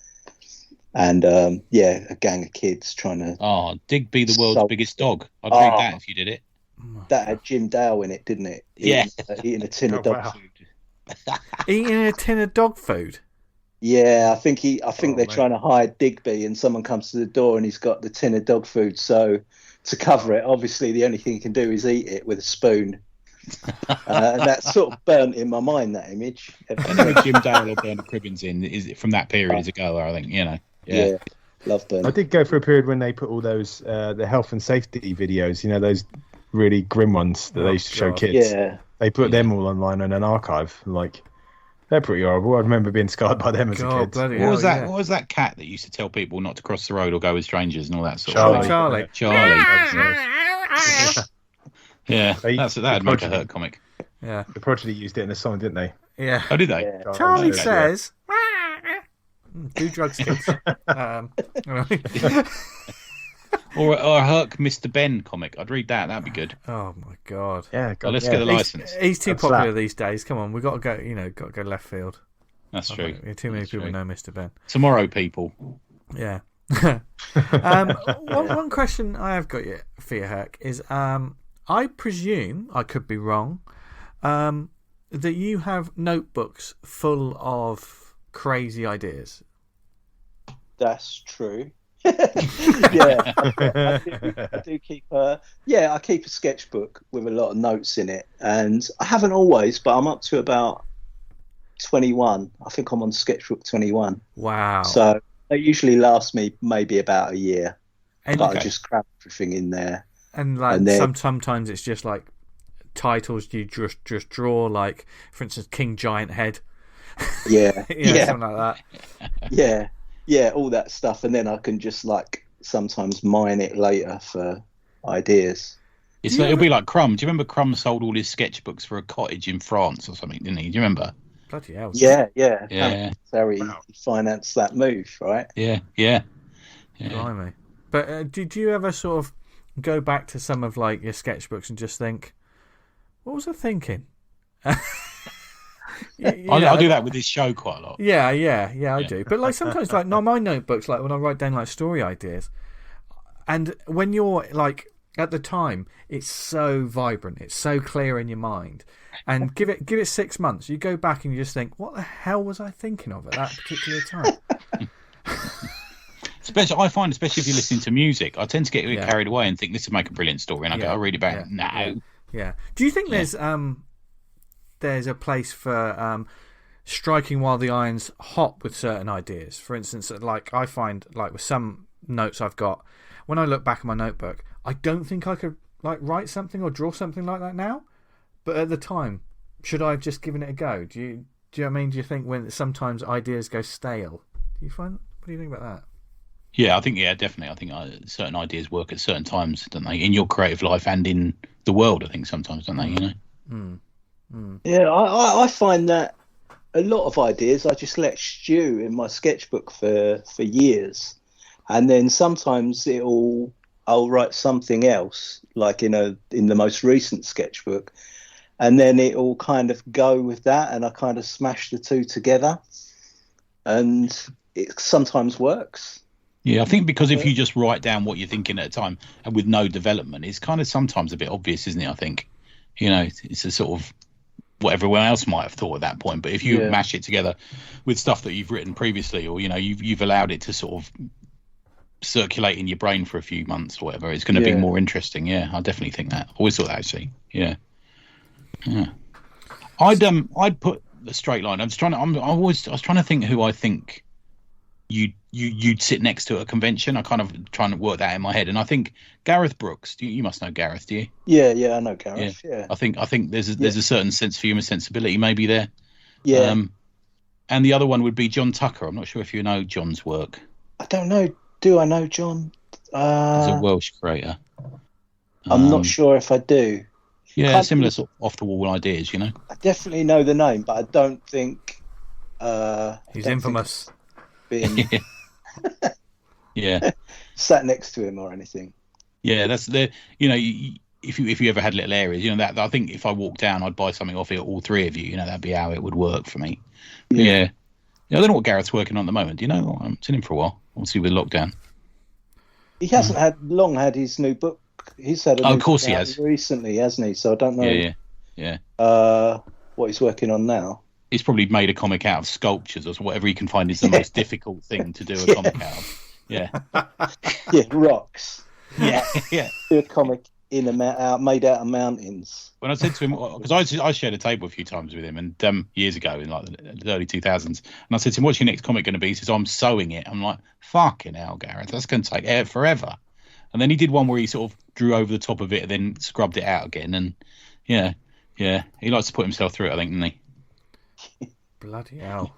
and a gang of kids trying to. Oh, Digby, the world's biggest dog. I'd read that if you did it. That had Jim Dale in it, didn't it? Yeah. Eating a tin of dog food. Eating a tin of dog food. Yeah, I think they're trying to hide Digby, and someone comes to the door and he's got the tin of dog food. So to cover it, obviously the only thing he can do is eat it with a spoon. And that's sort of burnt in my mind, that image. Anyway, Jim Darrell or Bernard Cribbins is from that period ago, I think. Yeah, love Bernard. I did go for a period when they put all those the health and safety videos, those really grim ones that they used to show kids. Yeah, they put them all online in an archive. They're pretty horrible. I remember being scarred by them as a kid. What was that? What was that cat that used to tell people not to cross the road or go with strangers and all that sort of thing? Charlie. Yeah, that'd make a Hurk comic. Yeah, the Prodigy used it in a song, didn't they? Yeah. Oh, did they? Yeah. Charlie says, "Do drugs, kids." Or a Hurk Mr. Ben comic. I'd read that. That'd be good. Oh my god. Yeah. God, let's get the license. He's too popular these days. Come on, we got to go. Got to go left field. That's true. Too many people know Mr. Ben. Tomorrow, people. Yeah. One question I have got for you, Hurk, is I presume, I could be wrong, that you have notebooks full of crazy ideas. That's true. Yeah, I do keep I keep a sketchbook with a lot of notes in it, and I haven't always, but I'm up to about 21. I think I'm on sketchbook 21. Wow. So it usually lasts me maybe about a year, but I just cram everything in there. And sometimes it's just like titles you just draw, like for instance King Giant Head. Yeah. Something like that. Yeah, all that stuff, and then I can just sometimes mine it later for ideas. It'll be like Crumb. Do you remember Crumb sold all his sketchbooks for a cottage in France or something, didn't he? Do you remember? Bloody hell. Yeah. Harry financed that move, right? Yeah. Blimey. But did you ever sort of go back to some of your sketchbooks and just think, what was I thinking? I do that with this show quite a lot. Yeah, I do. But sometimes, my notebooks, when I write down story ideas, and when you're at the time, it's so vibrant, it's so clear in your mind, and give it 6 months, you go back and you just think, what the hell was I thinking of at that particular time? I find, especially if you're listening to music, I tend to get a bit carried away and think this would make a brilliant story, and I go, I'll read about it. No. Yeah. Do you think there's a place for striking while the iron's hot with certain ideas? For instance, I find with some notes I've got, when I look back at my notebook, I don't think I could write something or draw something like that now. But at the time, should I have just given it a go? Do you know what I mean? Do you think when sometimes ideas go stale? Do you find? What do you think about that? Yeah, I think definitely. I think certain ideas work at certain times, don't they? In your creative life and in the world, I think sometimes, don't they? Yeah, I find that a lot of ideas I just let stew in my sketchbook for years, and then sometimes I'll write something else, in the most recent sketchbook, and then it'll kind of go with that, and I kind of smash the two together, and it sometimes works. Yeah, I think because if you just write down what you're thinking at a time and with no development, it's kind of sometimes a bit obvious, isn't it? I think, it's a sort of what everyone else might have thought at that point. But if you mash it together with stuff that you've written previously, or you've allowed it to sort of circulate in your brain for a few months or whatever, it's going to be more interesting. Yeah, I definitely think that. Always thought that, actually. Yeah. I'd put the straight line. I was trying to think who I think you'd sit next to at a convention. I kind of trying to work that in my head, and I think Gareth Brooks. You must know Gareth, do you? Yeah, I know Gareth. Yeah. I think there's a certain sense of humour sensibility maybe there. Yeah. And the other one would be John Tucker. I'm not sure if you know John's work. I don't know. Do I know John? He's a Welsh creator. I'm not sure if I do. Yeah, similar sort of off the wall ideas, I definitely know the name, but I don't think he's infamous. Being sat next to him or anything. Yeah, that's the if you ever had little areas, that I think if I walked down, I'd buy something off it, all three of you. That'd be how it would work for me. Yeah. I don't know what Gareth's working on at the moment. Do you know? I haven't seen him for a while. Obviously with lockdown. He hasn't had his new book. He's had a of course he has recently, hasn't he? So I don't know. Yeah. What he's working on now. He's probably made a comic out of sculptures or whatever he can find is the most difficult thing to do a comic out of. Yeah. Yeah, rocks. Yeah. Do a comic made out of mountains. When I said to him, because I shared a table a few times with him, and years ago in like the early 2000s, and I said to him, "What's your next comic going to be?" He says, "I'm sewing it." I'm like, "Fucking hell, Gareth, that's going to take forever." And then he did one where he sort of drew over the top of it and then scrubbed it out again. And yeah, he likes to put himself through it, I think, doesn't he? Bloody hell!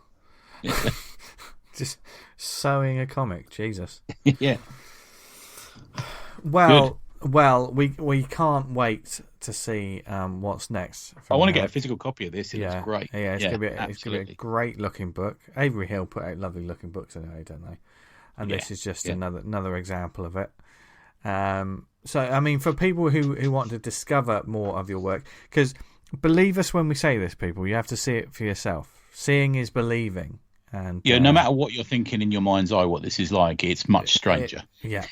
Just sewing a comic, Jesus. Yeah. Well, we can't wait to see what's next. I want to get a physical copy of this. It looks great. Yeah, it's gonna be a great looking book. Avery Hill put out lovely looking books anyway, don't they? And this is just another example of it. So I mean, for people who want to discover more of your work, because believe us when we say this, people, you have to see it for yourself. Seeing is believing. And no matter what you're thinking in your mind's eye, what this is like, it's much stranger. Yep.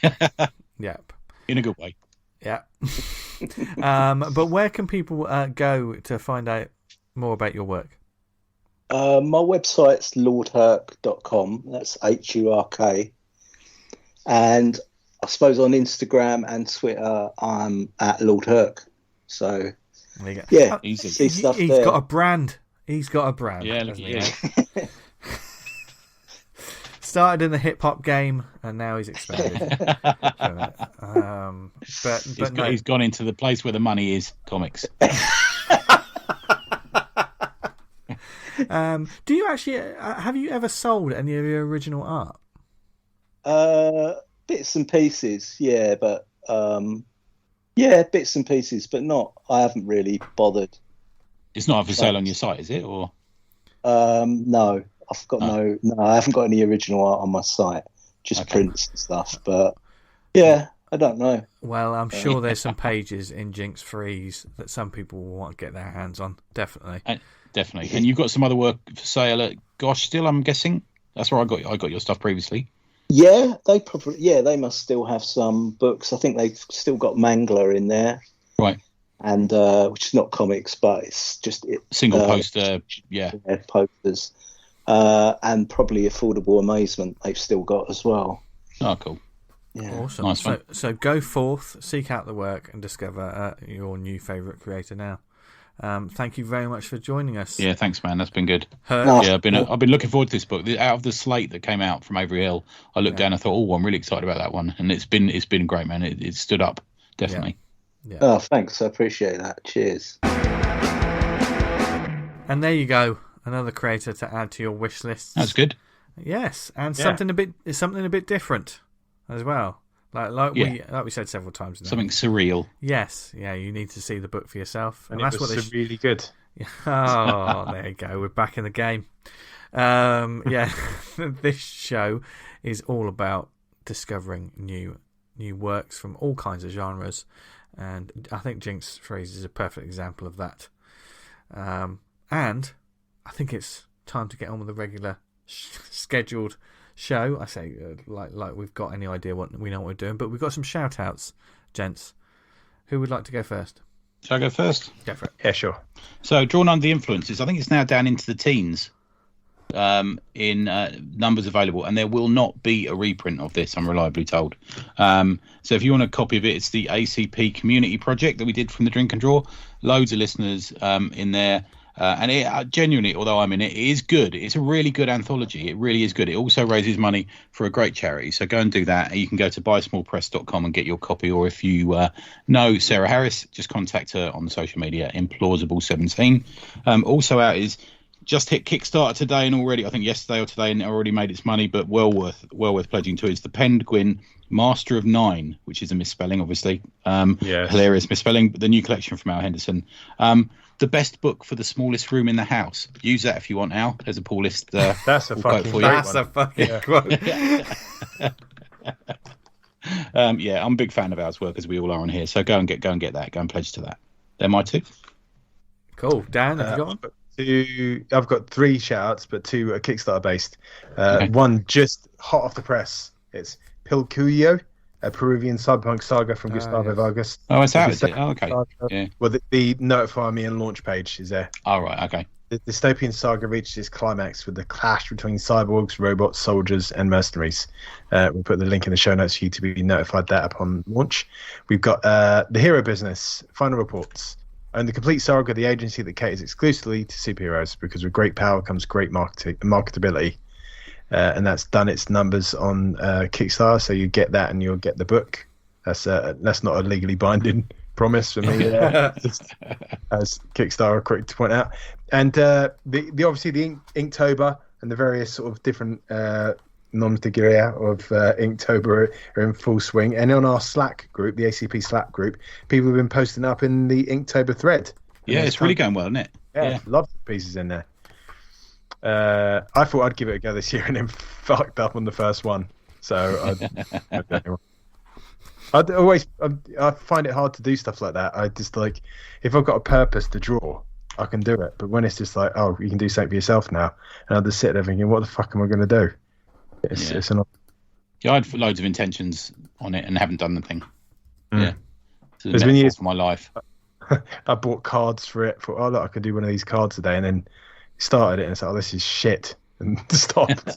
In a good way. Yeah. But where can people go to find out more about your work? My website's lordhurk.com. That's HURK. And I suppose on Instagram and Twitter, I'm at Lord Hurk. So, there you go. Yeah, easy. See stuff He's there. got a brand. Yeah, look at you. Started in the hip hop game and now he's expanded. But he's gone into the place where the money is, comics. Do you actually have you ever sold any of your original art? Bits and pieces, but bits and pieces, but not. I haven't really bothered. It's not for sale on your site, is it? Or no, I've got no. I haven't got any original art on my site. Just prints and stuff. But I don't know. Well, I'm sure there's some pages in Jinx Freeze that some people will want to get their hands on. Definitely. Definitely. And you've got some other work for sale at Gosh still, I'm guessing. That's where I got your stuff previously. Yeah, they must still have some books. I think they've still got Mangler in there. Right. And which is not comics, but it's just single poster, posters. And probably Affordable Amazement they've still got as well. Oh, cool. Yeah. Awesome. Nice one. So go forth, seek out the work, and discover your new favourite creator now. Thank you very much for joining us. Yeah, thanks, man. That's been good. Hurk. Yeah, I've been looking forward to this book. Out of the slate that came out from Avery Hill, I looked down and thought, oh, I'm really excited about that one, and it's been great, man. It stood up, definitely. Yeah. Oh, thanks. I appreciate that. Cheers. And there you go, another creator to add to your wish list. That's good. Yes, and something a bit different as well. Like we said several times. Something surreal. Yes, you need to see the book for yourself, and that's what really good. Oh, there you go. We're back in the game. This show is all about discovering new works from all kinds of genres, and I think Jinx Freeze is a perfect example of that. And I think it's time to get on with the regular scheduled show. I say like we've got any idea what we're doing, but we've got some shout outs, gents. Who would like to go first? Shall I go first? Go for it. Yeah, sure. So, Drawn Under the Influences, I think it's now down into the teens in numbers available, and there will not be a reprint of this, I'm reliably told. So if you want a copy of it, it's the ACP community project that we did from the Drink and Draw. Loads of listeners in there. And it genuinely, although I'm in it, it is good. It's a really good anthology. It really is good. It also raises money for a great charity. So go and do that. You can go to buysmallpress.com and get your copy. Or if you know Sarah Harris, just contact her on the social media, Implausible17. Also out is just hit Kickstarter today, and already, I think yesterday or today, and it already made its money, but well worth pledging to. It's the Penguin Master of Nine, which is a misspelling, obviously. Hilarious misspelling, but the new collection from Al Henderson. The best book for the smallest room in the house. Use that if you want, Al. There's a pull list. That's a fucking quote. That's a fucking quote. I'm a big fan of ours work, as we all are on here. So go and get that. Go and pledge to that. They're my two. Cool. Dan, have you got one? I've got 3 shout-outs, but 2 are Kickstarter based. Okay. One just hot off the press. It's Pilcuyo, a Peruvian cyberpunk saga from Gustavo yes. Vargas. Oh, it's out, is it? Oh, okay. Yeah. Well, the Notify Me and launch page is there. Oh, right. Okay. The dystopian saga reaches its climax with the clash between cyborgs, robots, soldiers, and mercenaries. We'll put the link in the show notes for you to be notified that upon launch. We've got The Hero Business, final reports, and the complete saga of the agency that caters exclusively to superheroes, because with great power comes great marketability. And that's done its numbers on Kickstarter, so you get that and you'll get the book. That's not a legally binding promise for me, as Kickstarter quick to point out. And the obviously the Inktober and the various sort of different non-figuria of Inktober are in full swing. And on our Slack group, the ACP Slack group, people have been posting up in the Inktober thread. Yeah, it's really going well, isn't it? Yeah, lots of pieces in there. I thought I'd give it a go this year and then fucked up on the first one. So I find it hard to do stuff like that. I just like, if I've got a purpose to draw, I can do it. But when it's just like, oh, you can do something for yourself now, and I just sit there thinking, what the fuck am I going to do? It's I had loads of intentions on it and haven't done anything. Yeah, there's been years for my life. I bought cards for it. Thought, oh look, I could do one of these cards today, and then started it and said, oh, this is shit, and stopped.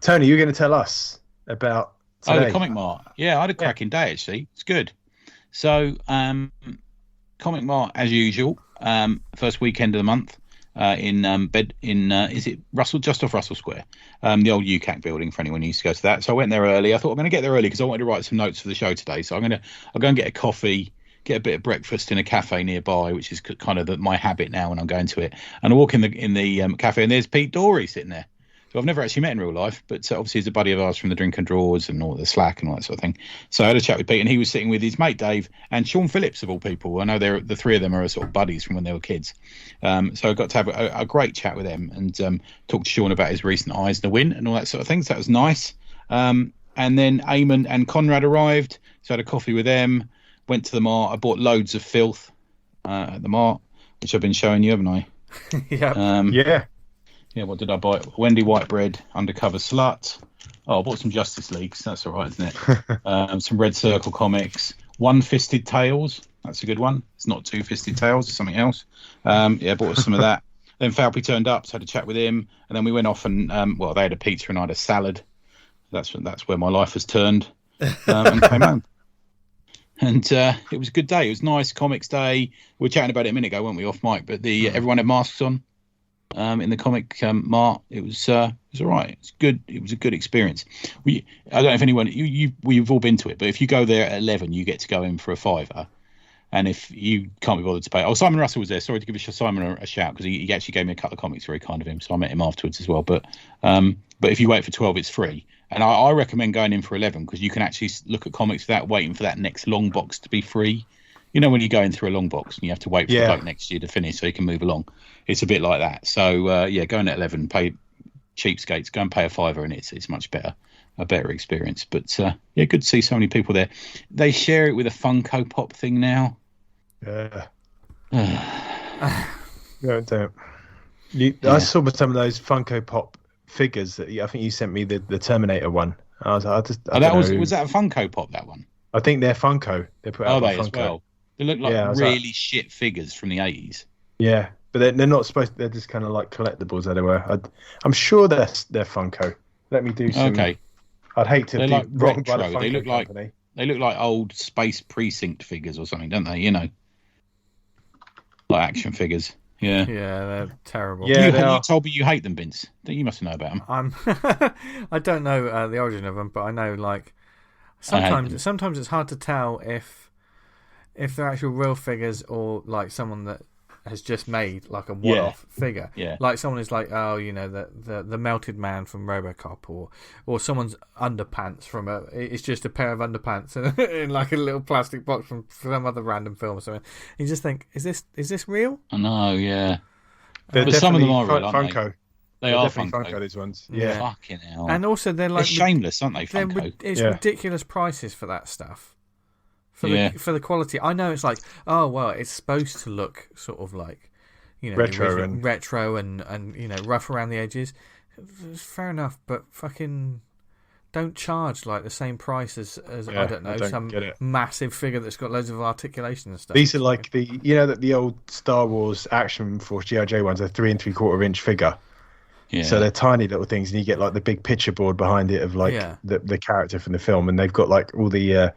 Tony, you're going to tell us about today. The Comic Mart. Yeah, I had a cracking day, actually. It's good. So, Comic Mart, as usual, first weekend of the month, is it Russell, just off Russell Square, the old UCAC building, for anyone who used to go to that. So I went there early. I thought I'm going to get there early because I wanted to write some notes for the show today. So I'll go and get a coffee, get a bit of breakfast in a cafe nearby, which is kind of my habit now when I'm going to it. And I walk in the cafe, and there's Pete Dorey sitting there. So I've never actually met in real life, but obviously he's a buddy of ours from the Drink and Draws and all the Slack and all that sort of thing. So I had a chat with Pete, and he was sitting with his mate Dave and Sean Phillips, of all people. I know the 3 of them are sort of buddies from when they were kids. So I got to have a great chat with them and talk to Sean about his recent Eyes in the Wind and all that sort of thing. So that was nice. And then Eamon and Conrad arrived, so I had a coffee with them. Went to the Mart. I bought loads of filth at the Mart, which I've been showing you, haven't I? Yeah. Yeah, what did I buy? Wendy Whitebread, Undercover Slut. Oh, I bought some Justice Leagues. That's all right, isn't it? Some Red Circle comics. One Fisted Tales. That's a good one. It's not Two Fisted Tales. It's something else. I bought some of that. Then Forpe turned up, so I had a chat with him. And then we went off and, they had a pizza and I had a salad. That's where my life has turned. And came home. And it was a good day. It was nice. Comics Day. We were chatting about it a minute ago, weren't we, off mic? But everyone had masks on. In the Comic Mart, it was all right. It's good. It was a good experience. I don't know if anyone we've all been to it, but if you go there at 11, you get to go in for a £5, and if you can't be bothered to pay, Simon Russell was there. Sorry to give Simon a shout because he actually gave me a couple of comics, very kind of him. So I met him afterwards as well. But if you wait for 12, it's free, and I recommend going in for 11 because you can actually look at comics without waiting for that next long box to be free. You know, when you're going through a long box and you have to wait for the bloke next to you to finish so you can move along. It's a bit like that. So, going at 11, pay cheapskates, go and pay a £5 and it's much better, a better experience. But, good to see so many people there. They share it with a Funko Pop thing now. Yeah. Don't. I saw some of those Funko Pop figures that I think you sent me the Terminator one. Was that a Funko Pop, that one? I think they're Funko. They put out Funko as well. They look like really shit figures from the 80s. Yeah, but they're not supposed to, they're just kind of like collectibles, as they were. I'm sure they're Funko. Let me do some. Okay. I'd hate to be wrong by the Funko company. They look like old Space Precinct figures or something, don't they? You know, like action figures. Yeah. Yeah, they're terrible. Yeah, you told me you hate them, Vince. You must know about them. I don't know the origin of them, but I know like sometimes it's hard to tell if they're actual real figures or like someone that has just made like a one-off figure. Yeah. Like someone is like, the melted man from RoboCop, or someone's underpants from it's just a pair of underpants in like a little plastic box from some other random film or something. You just think, is this real? I know, yeah. But some of them are real, aren't Funko. They are definitely Funko, these ones. Yeah. Fucking hell. And also they're like shameless, aren't they, Funko? It's ridiculous prices for that stuff. For the quality. I know it's like, oh well, it's supposed to look sort of like, retro and rough around the edges. Fair enough, but fucking don't charge like the same price as I don't know, some massive figure that's got loads of articulation and stuff. These are like the old Star Wars action force G.I. Joe ones, a 3 3/4 inch figure. Yeah. So they're tiny little things, and you get like the big picture board behind it of like the character from the film, and they've got like all the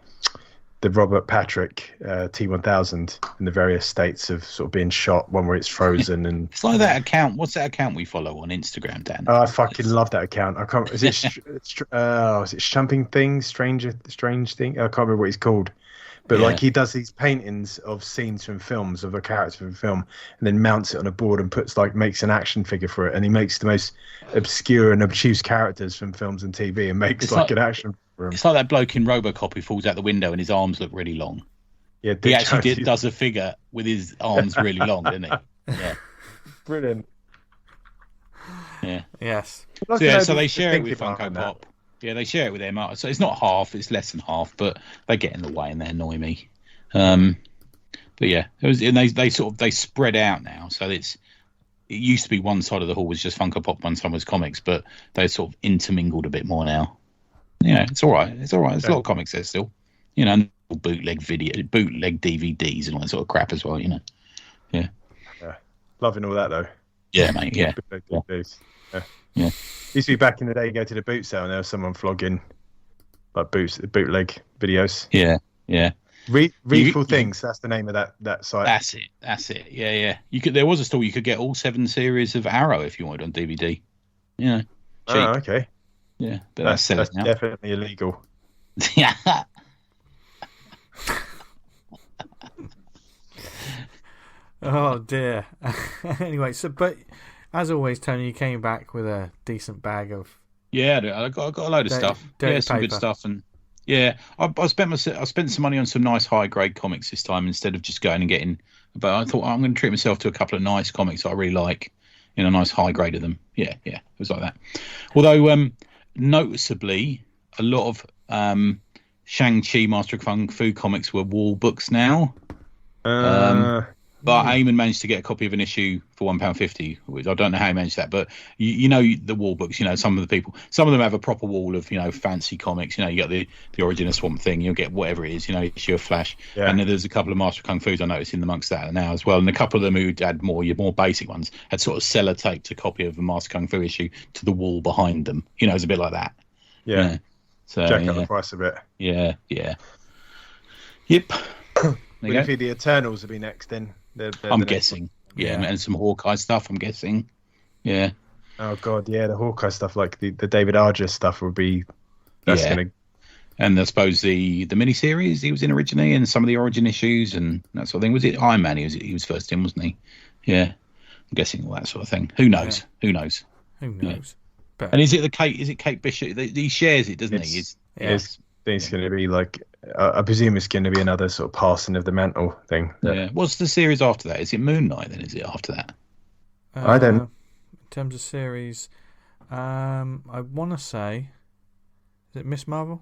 Robert Patrick T1000 in the various states of sort of being shot. One where it's frozen, and it's like that account. What's that account we follow on Instagram, Dan? Oh, I fucking love that account. I can't. Is it Shumping Things? Strange Thing? I can't remember what he's called. But like he does these paintings of scenes from films of a character from a film, and then mounts it on a board and makes an action figure for it, and he makes the most obscure and obtuse characters from films and TV, and makes like an action for him. It's like that bloke in RoboCop who falls out the window and his arms look really long. Yeah, he actually does a figure with his arms really long, doesn't he? Yeah, brilliant. Yeah. Yes. So they share it with Funko Pop. Yeah, they share it with them. So it's not half; it's less than half, but they get in the way and they annoy me. But yeah, they spread out now. So it used to be one side of the hall was just Funko Pop, one side was comics, but they sort of intermingled a bit more now. Yeah, it's all right. There's a lot of comics there still. And bootleg DVDs and all that sort of crap as well. Yeah. Loving all that though. Yeah, mate. Yeah. Yeah. Used to be back in the day, you go to the boot sale and there was someone flogging like bootleg videos. Yeah. Readful Things, that's the name of that site. That's it. Yeah. There was a store you could get all 7 series of Arrow if you wanted on DVD. Cheap. Oh, okay. Yeah, but that's now. Definitely illegal. Yeah. Oh dear. Anyway, but as always, Tony, you came back with a decent bag of. Yeah, I got a load of stuff. Yeah, some good stuff, and I spent some money on some nice high grade comics this time instead of just going and getting. But I thought I'm going to treat myself to a couple of nice comics that I really like, a nice high grade of them. Yeah, it was like that. Although noticeably, a lot of Shang-Chi Master of Kung Fu comics were wall books now. But Eamon managed to get a copy of an issue for £1.50, which I don't know how he managed that. But the wall books. Some of them have a proper wall of fancy comics. You got the Origin of Swamp Thing. You'll get whatever it is. Issue of Flash. Yeah. And then there's a couple of Master of Kung Fu's I noticed in amongst that now as well. And a couple of them who had your more basic ones had sort of sellotaped a copy of a Master of Kung Fu issue to the wall behind them. It's a bit like that. Yeah. So jack up the price a bit. Yeah. Yep. Maybe the Eternals will be next then. I'm guessing. Yeah, and some Hawkeye stuff, I'm guessing. Yeah. Oh, God, yeah, the Hawkeye stuff, like the David Arger stuff would be... Gonna... And I suppose the miniseries he was in originally and some of the Origin issues and that sort of thing. Was it Iron Man he was first in, wasn't he? Yeah. I'm guessing all that sort of thing. Who knows? Yeah. Who knows? Yeah. But... And is it Kate Bishop? He shares it, doesn't he? It's going to be like... I presume it's going to be another sort of passing of the mantle thing. Yeah. What's the series after that? Is it Moon Knight then? Is it after that? I don't. In terms of series, I want to say, is it Miss Marvel?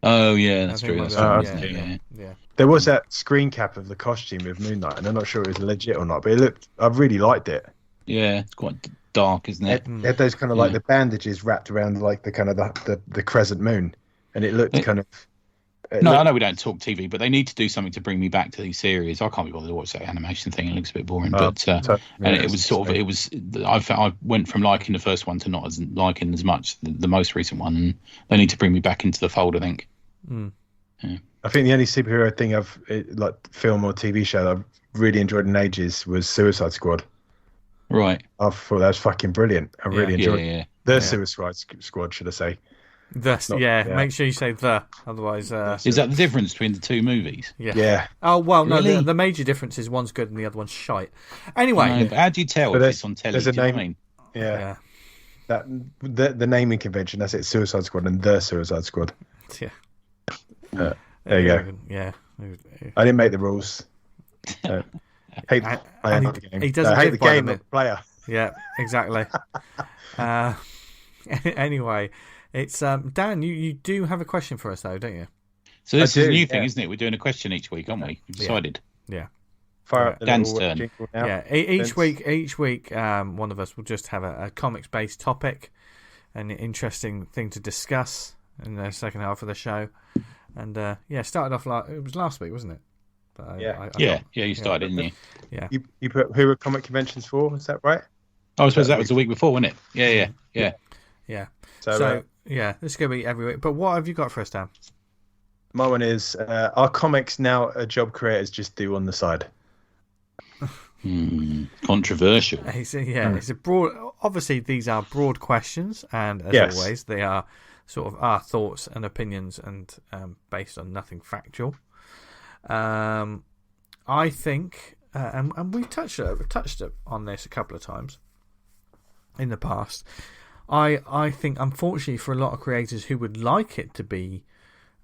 Oh yeah, that's true. Yeah. There was that screen cap of the costume of Moon Knight, and I'm not sure it was legit or not, but I really liked it. Yeah, it's quite dark, isn't it? It had those kind of like the bandages wrapped around like the kind of the crescent moon, and it looked kind of. I know we don't talk TV, but they need to do something to bring me back to these series. I can't be bothered to watch that animation thing; it looks a bit boring. It was I went from liking the first one to not liking as much the most recent one, and they need to bring me back into the fold, I think. Yeah. I think the only superhero thing like film or TV show that I've really enjoyed in ages was Suicide Squad. Right. I thought that was fucking brilliant. I really enjoyed it. The Suicide Squad, should I say? Make sure you say the, otherwise. Is that the difference between the two movies? Yeah. Oh well, no. Really? The major difference is one's good and the other one's shite. Anyway, but how do you tell if it's on telly? There's a name. I mean? Yeah. That the naming convention. That's it. Suicide Squad and the Suicide Squad. Yeah. There you go. Yeah. I didn't make the rules. I hate the game. He doesn't I hate the game, not the player. Yeah, exactly. Anyway, it's Dan. You do have a question for us though, don't you? So this is a new thing, isn't it? We're doing a question each week, aren't we? We've decided. Yeah. Fire up the Dan's little turn. jingle now. Yeah. Each week, one of us will just have a comics-based topic, an interesting thing to discuss in the second half of the show. And started off it was last week, wasn't it? But You started, didn't you? Yeah. You put who are comic conventions for? Is that right? Oh, I suppose that was the week before, wasn't it? Yeah. So this is going to be every week. But what have you got for us, Dan? My one is, are comics now a job creators just do on the side? Controversial. It's a broad. Obviously, these are broad questions, and as always, they are sort of our thoughts and opinions, and based on nothing factual. I think, and we've touched on this a couple of times in the past. I think, unfortunately, for a lot of creators who would like it to be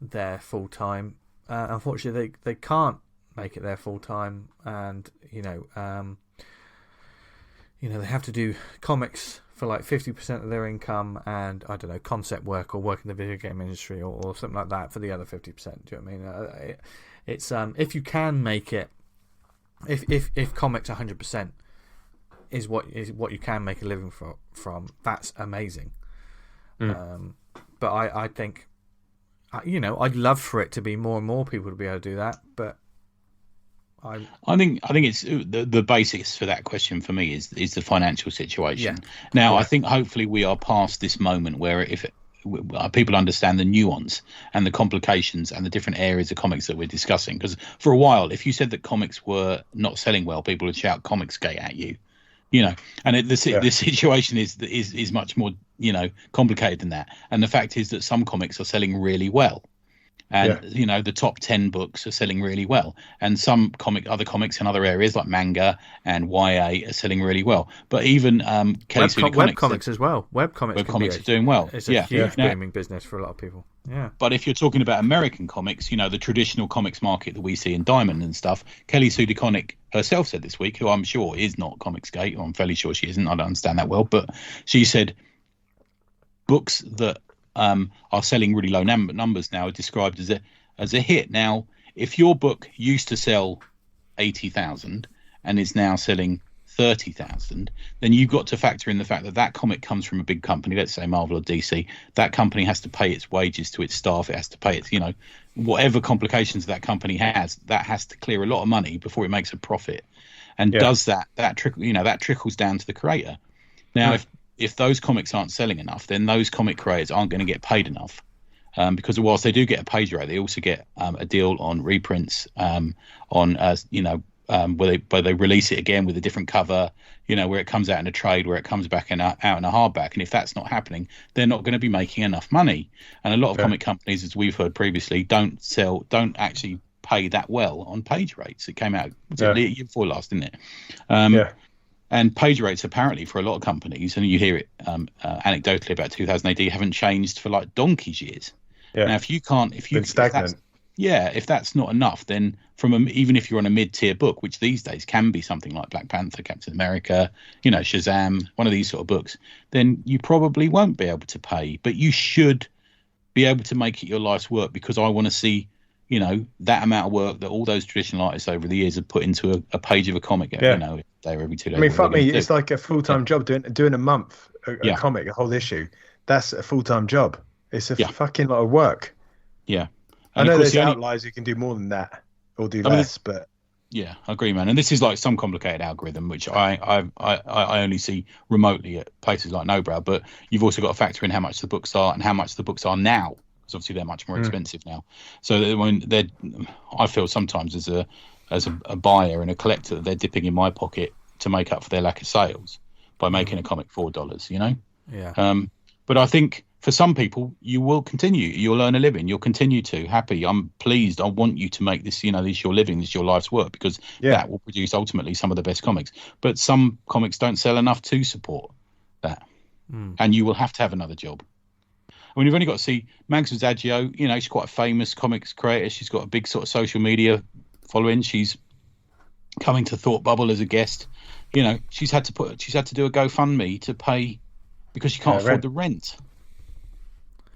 their full time, unfortunately, they can't make it their full time, and they have to do comics for like 50% of their income, and I don't know, concept work or work in the video game industry or something like that for the other 50%. Do you know what I mean? It's if you can make it, if comics 100% is what you can make a living from, that's amazing. But I think, I'd love for it to be more and more people to be able to do that, but I think it's the basics for that question for me is the financial situation. I think hopefully we are past this moment where if people understand the nuance and the complications and the different areas of comics that we're discussing, because for a while, if you said that comics were not selling well, people would shout Comicsgate at you, and the situation is much more complicated than that. And the fact is that some comics are selling really well. And the top 10 books are selling really well, and some other comics in other areas like manga and YA are selling really well. But even web comics as well. Web comics are doing well. It's a huge booming business for a lot of people. Yeah. But if you're talking about American comics, the traditional comics market that we see in Diamond and stuff, Kelly Sue DeConnick herself said this week, who I'm sure is not Comicsgate, or I'm fairly sure she isn't. I don't understand that well, but she said books that are selling really low numbers now are described as a hit. Now, if your book used to sell 80,000 and is now selling 30,000, then you've got to factor in the fact that comic comes from a big company, let's say Marvel or DC. That company has to pay its wages to its staff. It has to pay its, whatever complications that company has, that has to clear a lot of money before it makes a profit. And does that trickles down to the creator. Now, if those comics aren't selling enough, then those comic creators aren't going to get paid enough, because whilst they do get a page rate, they also get a deal on reprints, where they release it again with a different cover, where it comes out in a trade, where it comes back out in a hardback. And if that's not happening, they're not going to be making enough money. And a lot of comic companies, as we've heard previously, don't actually pay that well on page rates. It came out the year before last, didn't it? And page rates apparently for a lot of companies, and you hear it anecdotally about 2000 AD, haven't changed for like donkey's years. Now, if that's not enough, then even if you're on a mid-tier book, which these days can be something like Black Panther, Captain America, Shazam, one of these sort of books, then you probably won't be able to pay. But you should be able to make it your life's work, because I want to see that amount of work that all those traditional artists over the years have put into a page of a comic, every 2 days. I mean, fuck me, it's like a full-time job doing a month, a comic, a whole issue. That's a full-time job. It's a fucking lot of work. Yeah. And I know there's outliers who can do more than that or do less, but... Yeah, I agree, man. And this is like some complicated algorithm, which I only see remotely at places like Nobrow, but you've also got to factor in how much the books are and how much the books are now. Obviously they're much more expensive now, so when I feel sometimes as a buyer and a collector, they're dipping in my pocket to make up for their lack of sales by making a comic $4. But I think for some people, you'll earn a living, you'll continue to happy. I'm pleased. I want you to make this, this your living, this your life's work, because that will produce ultimately some of the best comics. But some comics don't sell enough to support that, and you will have to have another job. I mean, you've only got to see Mags Zadgio. She's quite a famous comics creator. She's got a big sort of social media following. She's coming to Thought Bubble as a guest. You know, she's had to do a GoFundMe to pay because she can't afford rent. the rent.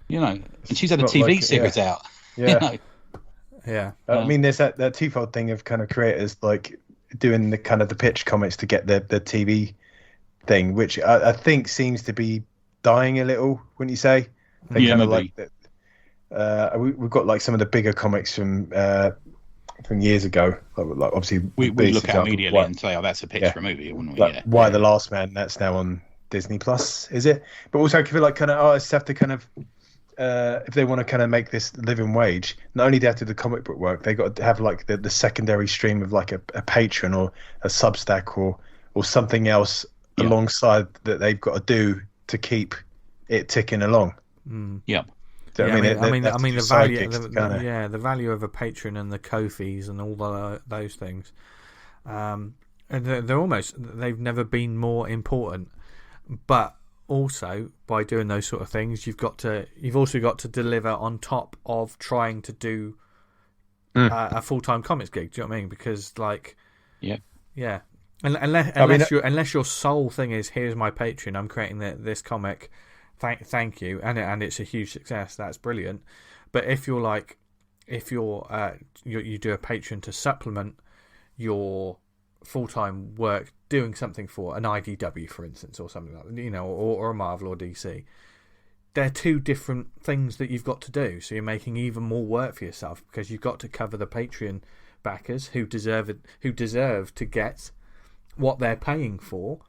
You know, and she's had a TV series out. Yeah. You know? Yeah. I mean, there's that twofold thing of kind of creators like doing the kind of the pitch comics to get the TV thing, which I think seems to be dying a little. Wouldn't you say? They kind of like that. We've got like some of the bigger comics from years ago. Like obviously, we look at immediately and say, "Oh, that's a pitch for a movie," wouldn't we? Like, Why the Last Man? That's now on Disney Plus, is it? But also, I feel like kind of artists have to kind of. If they want to kind of make this living wage, not only do they have to do comic book work, they got to have like the secondary stream of like a patron or a Substack or something else alongside that they've got to do to keep it ticking along. Yeah. So, I mean the value, the value of a patron and the Ko-fis and all those things, and they've never been more important, but. Also, by doing those sort of things, you've also got to deliver on top of trying to do a full-time comics gig. Do you know what I mean? Because, like, unless your sole thing is here's my Patreon, I'm creating this comic, thank you, and it's a huge success. That's brilliant. But if you're like, you do a Patreon to supplement your full-time work doing something for an IDW, for instance, or something like that, you know, or a Marvel or DC, they're two different things that you've got to do. So you're making even more work for yourself because you've got to cover the Patreon backers who deserve to get what they're paying for,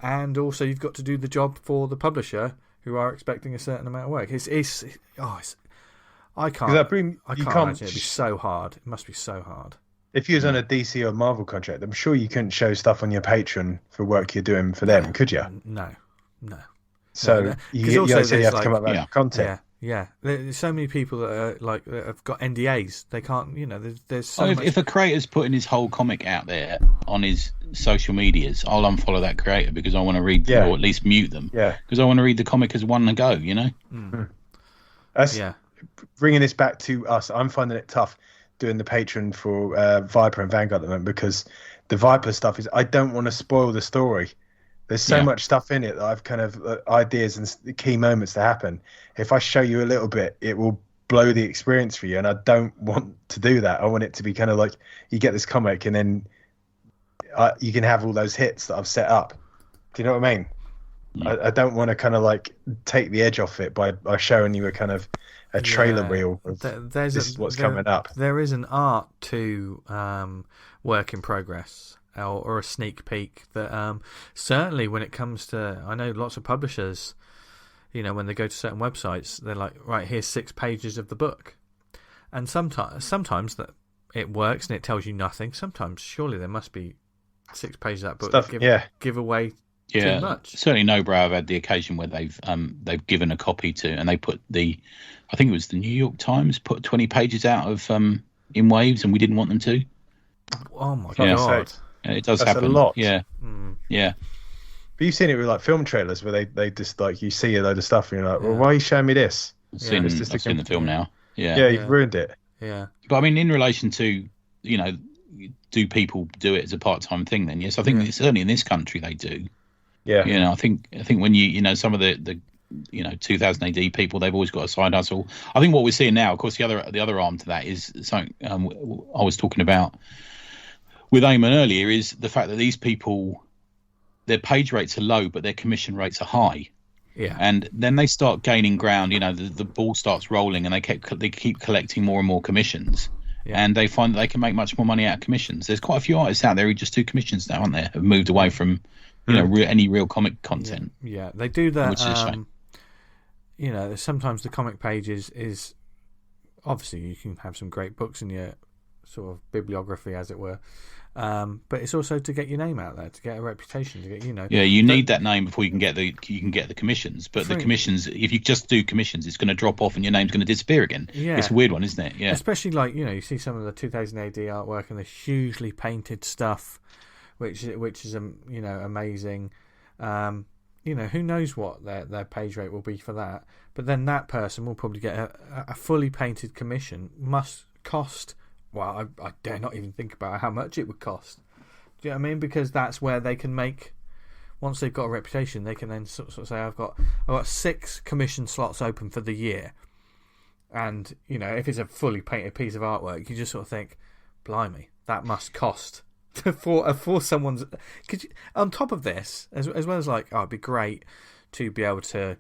and also you've got to do the job for the publisher who are expecting a certain amount of work. I can't imagine it'd be so hard. It must be so hard. If you was on a DC or Marvel contract, I'm sure you couldn't show stuff on your Patreon for work you're doing for them, could you? No. So you have to come up with content. Yeah. There's so many people that are that have got NDAs. They can't, you know. There's so much. If a creator's putting his whole comic out there on his social medias, I'll unfollow that creator because I want to read or at least mute them. Yeah. Because I want to read the comic as one and go. You know. Bringing this back to us, I'm finding it tough doing the Patreon for Viper and Vanguard at the moment because the Viper stuff is I don't want to spoil the story. There's so much stuff in it that I've kind of ideas and key moments to happen. If I show you a little bit, it will blow the experience for you, and I don't want to do that. I want it to be kind of like you get this comic and then you can have all those hits that I've set up. Do you know what I mean? Yeah. I don't want to kind of like take the edge off it by showing you a kind of a trailer reel of this is what's coming up. There is an art to work in progress or a sneak peek that certainly when it comes to, I know lots of publishers, you know, when they go to certain websites, they're like, right, here's 6 pages of the book. And sometimes that it works and it tells you nothing. Sometimes surely there must be 6 pages of that book that give away too much. Certainly Nobrow have had the occasion where they've given a copy to, and they put I think it was the New York Times put 20 pages out of in waves, and we didn't want them to. Oh my god! It does That's happen. A lot. Yeah. But you've seen it with like film trailers where they just like you see a load of stuff and you're like, well, why are you showing me this? I've seen the film now. Yeah, you've ruined it. Yeah. But I mean, in relation to, you know, do people do it as a part-time thing? Then yes, I think certainly in this country they do. Yeah. You know, I think when you know some of the 2000 AD people, they've always got a side hustle. I think what we're seeing now, of course, the other arm to that is something I was talking about with Eamon earlier, is the fact that these people, their page rates are low, but their commission rates are high. Yeah. And then they start gaining ground. You know, the ball starts rolling, and they keep collecting more and more commissions. Yeah. And they find that they can make much more money out of commissions. There's quite a few artists out there who just do commissions now, aren't there? Have moved away from any real comic content. Yeah, they do that. Which is a shame. You know, sometimes the comic page is obviously you can have some great books in your sort of bibliography, as it were. But it's also to get your name out there, to get a reputation, to get, you know. Yeah, you need that name before you can get the commissions. But the commissions, if you just do commissions, it's going to drop off and your name's going to disappear again. Yeah. It's a weird one, isn't it? Yeah. Especially like, you know, you see some of the 2000 AD artwork and the hugely painted stuff, which is you know, amazing. You know, who knows what their page rate will be for that? But then that person will probably get a fully painted commission. Must cost. Well, I dare not even think about how much it would cost. Do you know what I mean? Because that's where they can make. Once they've got a reputation, they can then sort of say, I've got 6 commission slots open for the year, and if it's a fully painted piece of artwork, you just sort of think, blimey, that must cost for someone's. On top of this, as well as it'd be great to be able to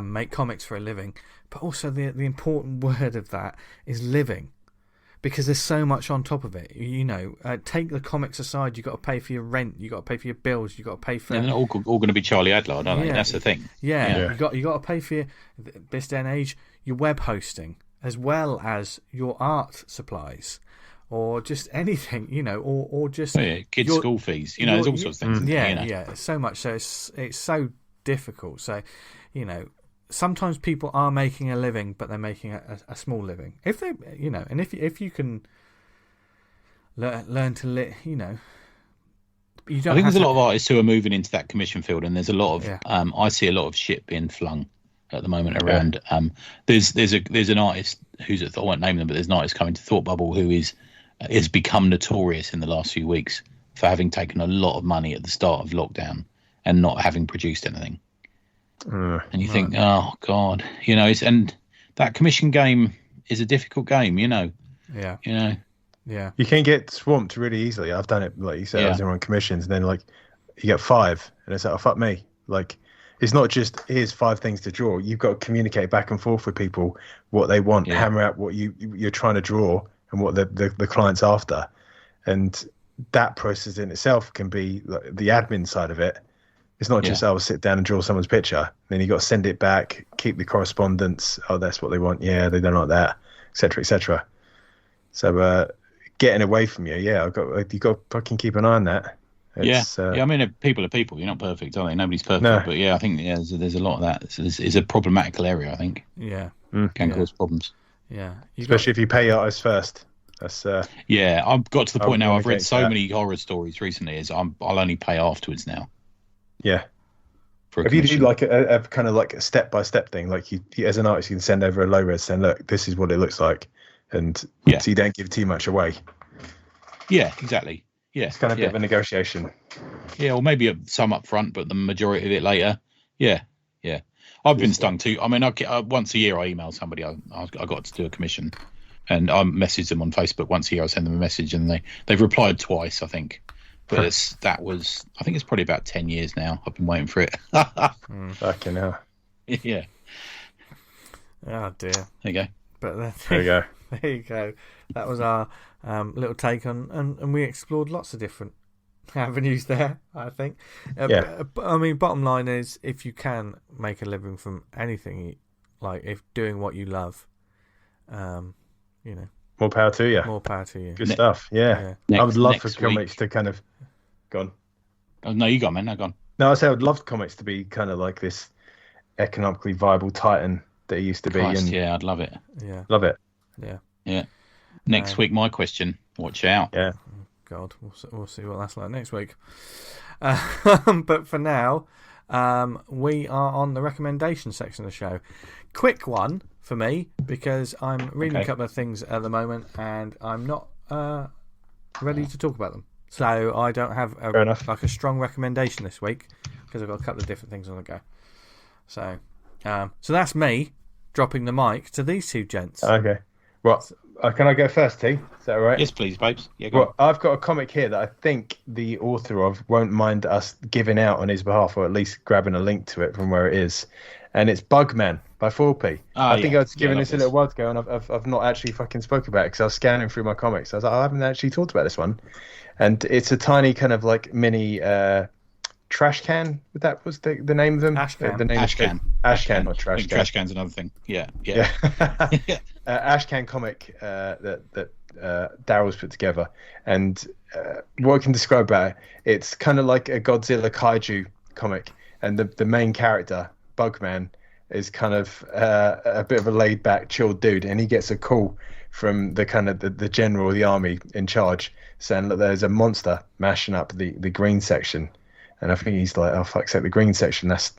make comics for a living, but also the important word of that is living. Because there's so much on top of it, take the comics aside. You got to pay for your rent. You got to pay for your bills. You got to pay for. They're not all going to be Charlie Adler, aren't they? That's the thing. Yeah. You got to pay for this day and age your web hosting as well as your art supplies, or just anything, or just kids' school fees. There's all sorts of things. Yeah, so much. So it's so difficult. So, sometimes people are making a living, but they're making a small living. If they, and if you can learn to live, you don't. I think there's a lot of artists who are moving into that commission field, and there's a lot of. I see a lot of shit being flung at the moment around. There's an artist who's I won't name them, but there's an artist coming to Thought Bubble who has become notorious in the last few weeks for having taken a lot of money at the start of lockdown and not having produced anything. And you think, oh God, and that commission game is a difficult game, Yeah. Yeah. You can get swamped really easily. I've done it, like you said, I was on commissions, and then you get 5, and it's like, oh fuck me. It's not just here's 5 things to draw. You've got to communicate back and forth with people what they want, hammer out what you're trying to draw and what the client's after, and that process in itself can be the admin side of it. It's not just, I'll sit down and draw someone's picture. Then you got to send it back, keep the correspondence. Oh, that's what they want. Yeah, they don't like that, etc., etc. So getting away from you, you got to fucking keep an eye on that. I mean, people are people. You're not perfect, are they? Nobody's perfect. No. But I think there's a lot of that. It's a problematical area, I think. Yeah. Can cause problems. Yeah. Especially if you pay your artists first. That's I've got to the point now. I've read so many horror stories recently. I'll only pay afterwards now. Yeah. If you do a kind of a step-by-step thing, you as an artist, you can send over a low res saying, look, this is what it looks like, and so you don't give too much away. Yeah, exactly. Yeah, it's kind of a bit of a negotiation. Yeah, or maybe some up front, but the majority of it later. Yeah. I've been stung too. I mean, once a year I email somebody. I got to do a commission, and I message them on Facebook once a year. I send them a message, and they've replied twice, I think. But I think it's probably about 10 years now. I've been waiting for it. Fucking hell. Yeah. Oh dear. There you go. But there you go. There you go. That was our little take on, and we explored lots of different avenues there, I think. I mean, bottom line is, if you can make a living from anything, if doing what you love, more power to you. More power to you. Good stuff. Yeah. I would love for comics to kind of go on. Oh, no, you go, man. No, go on. No, I said I would love comics to be kind of like this economically viable titan that it used to be. Yeah, I'd love it. Yeah. Love it. Yeah. Next week, my question. Watch out. Yeah. God, we'll see what that's like next week. But for now, we are on the recommendation section of the show. Quick one for me, because I'm reading a couple of things at the moment and I'm not ready to talk about them. So I don't have a strong recommendation this week because I've got a couple of different things on the go. So that's me dropping the mic to these two gents. Okay. Well, can I go first, T? Is that all right? Yes, please, babes. Yeah, go on. I've got a comic here that I think the author of won't mind us giving out on his behalf, or at least grabbing a link to it from where it is. And it's Bugman by Forpe. I think I was given this a little while ago, and I've not actually fucking spoke about it because I was scanning through my comics. I was like, I haven't actually talked about this one. And it's a tiny kind of mini trash can. That was the name of them. Ash can. The name Ash can. Ash can, not trash can. Trash can's another thing. Yeah. Ash can comic that Darrell's put together, and what I can describe about it, it's kind of like a Godzilla kaiju comic, and the main character, Bugman, is kind of a bit of a laid back, chilled dude, and he gets a call from the kind of the general of the army in charge saying that there's a monster mashing up the green section. And I think he's like, oh, fuck's sake, the green section, that's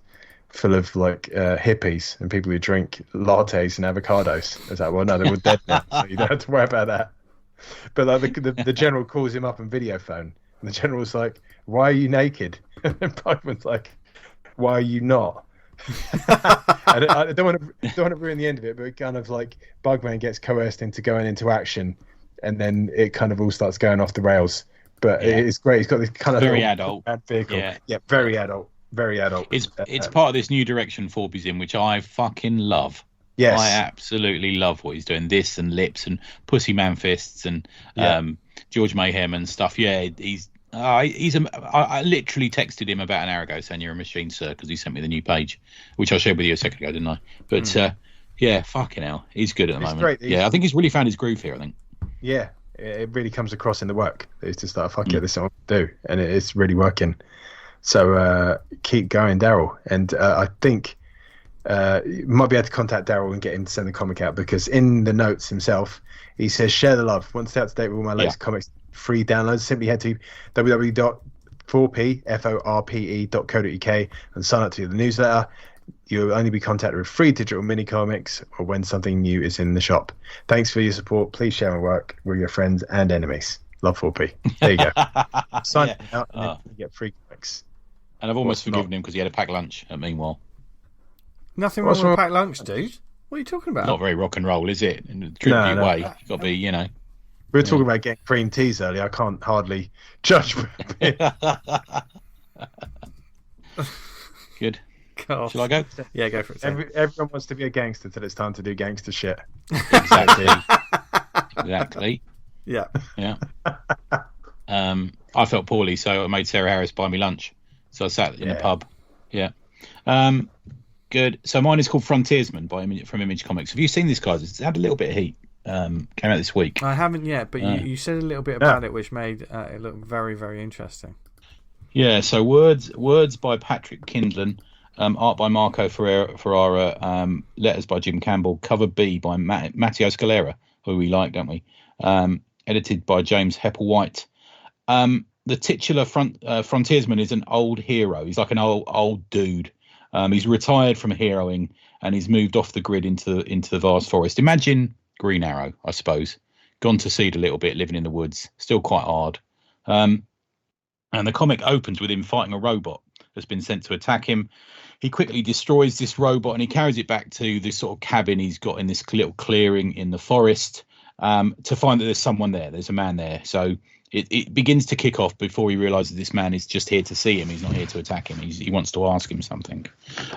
full of hippies and people who drink lattes and avocados. Is that, well, no, they're all dead now, so you don't have to worry about that. But like the general calls him up on video phone, and the general's like, "Why are you naked?" And then Bugman's like, "Why are you not?" I don't want to ruin the end of it, but it kind of like Bugman gets coerced into going into action, and then it kind of all starts going off the rails. But it's great. He's got this kind of very adult vehicle. Yeah, very adult. Very adult. It's part of this new direction Forpe's in, which I fucking love. Yes, I absolutely love what he's doing. This and Lips and Pussy Man Fists and George Mayhem and stuff. Yeah, I literally texted him about an hour ago saying you're a machine, sir, because he sent me the new page, which I shared with you a second ago, didn't I? But yeah, fucking hell, he's good at the moment. Great. Yeah, I think he's really found his groove here. I think. Yeah, it really comes across in the work. It's just like, fuck it, this is what I do, and it's really working. So keep going, Darrell, and I think you might be able to contact Darrell and get him to send the comic out, because in the notes himself he says, "Share the love. Want to stay up to date with all my latest comics, free downloads? Simply head to www.forpe.co.uk and sign up to the newsletter. You'll only be contacted with free digital mini comics or when something new is in the shop. Thanks for your support. Please share my work with your friends and enemies. Love, Forpe." There you go. Sign out and then you get free comics. And I've almost forgiven him because he had a packed lunch at Meanwhile. Nothing wrong with a packed lunch, dude. What are you talking about? Not very rock and roll, is it? In a tribute way. You've got to be, We were talking about getting cream teas earlier. I can't hardly judge. Good. God. Shall I go? Yeah, go for it. Everyone wants to be a gangster till it's time to do gangster shit. Exactly. Yeah. I felt poorly, so I made Sarah Harris buy me lunch. So I sat in a pub. Yeah. Good. So mine is called Frontiersman from Image Comics. Have you seen this, guys? It's had a little bit of heat. Came out this week. I haven't yet, but you said a little bit about it, which made it look very, very interesting. Yeah. So words by Patrick Kindlon, art by Marco Ferrara, letters by Jim Campbell, cover B by Matteo Scalera, who we like, don't we? Edited by James Hepplewhite. The titular Frontiersman is an old hero. He's like an old dude. He's retired from heroing and he's moved off the grid into the vast forest. Imagine Green Arrow, I suppose. Gone to seed a little bit, living in the woods, still quite hard. And the comic opens with him fighting a robot that's been sent to attack him. He quickly destroys this robot and he carries it back to this sort of cabin he's got in this little clearing in the forest to find that there's someone there. There's a man there. So it begins to kick off before he realizes this man is just here to see him. He's not here to attack him. He wants to ask him something.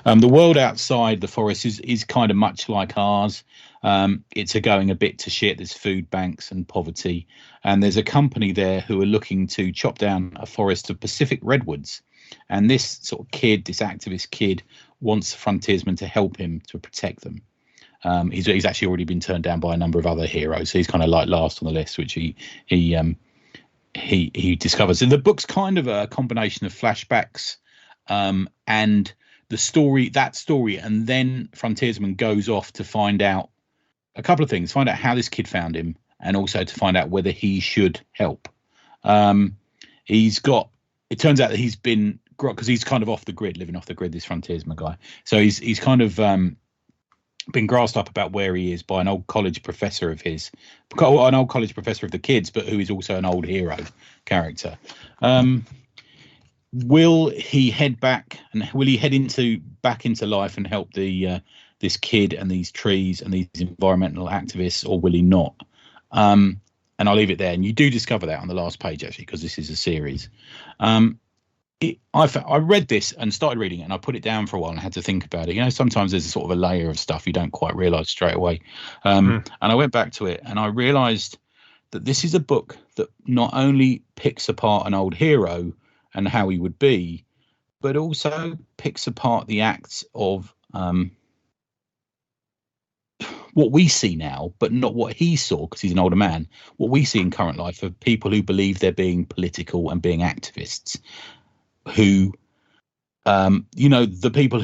The world outside the forest is kind of much like ours. It's going a bit to shit. There's food banks and poverty. And there's a company there who are looking to chop down a forest of Pacific redwoods. And this sort of kid, this activist kid, wants the Frontiersman to help him to protect them. He's actually already been turned down by a number of other heroes. So he's kind of like last on the list, which he discovers. And the book's kind of a combination of flashbacks and the story, and then Frontiersman goes off to find out a couple of things, find out how this kid found him, and also to find out whether he should help. It turns out that he's been, because he's kind of off the grid, living off the grid, this Frontiersman guy. So he's kind of been grassed up about where he is by an old college professor of his, an old college professor of the kids, but who is also an old hero character. Will he head back and will he head back into life and help this kid and these trees and these environmental activists, or will he not? And I'll leave it there. And you do discover that on the last page, actually, because this is a series. I read this and started reading it, and I put it down for a while and I had to think about it. Sometimes there's a sort of a layer of stuff you don't quite realize straight away. And I went back to it and I realized that this is a book that not only picks apart an old hero and how he would be, but also picks apart the acts of what we see now, but not what he saw, because he's an older man. What we see in current life of people who believe they're being political and being activists, who the people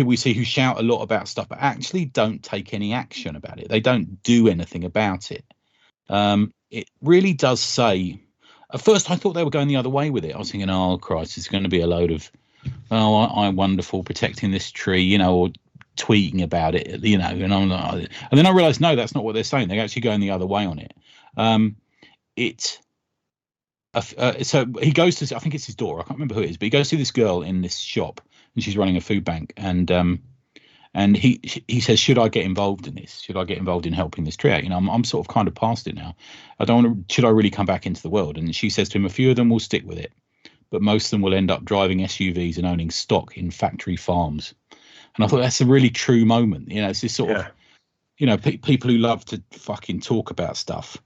we see who shout a lot about stuff but actually don't take any action about it. They don't do anything about it. It really does say, at first I thought they were going the other way with it. I was thinking, oh Christ, it's going to be a load of, oh, I'm wonderful protecting this tree, or tweeting about it, and I'm like, and then I realized, no, that's not what they're saying. They're actually going the other way on it. so he goes to, I think it's his daughter, I can't remember who it is, but he goes to this girl in this shop, and she's running a food bank, and he says, should I get involved in this? Should I get involved in helping this tree out? I'm sort of kind of past it now. I don't want to, should I really come back into the world? And she says to him, a few of them will stick with it, but most of them will end up driving SUVs and owning stock in factory farms. And I thought that's a really true moment. It's this sort of, people who love to fucking talk about stuff.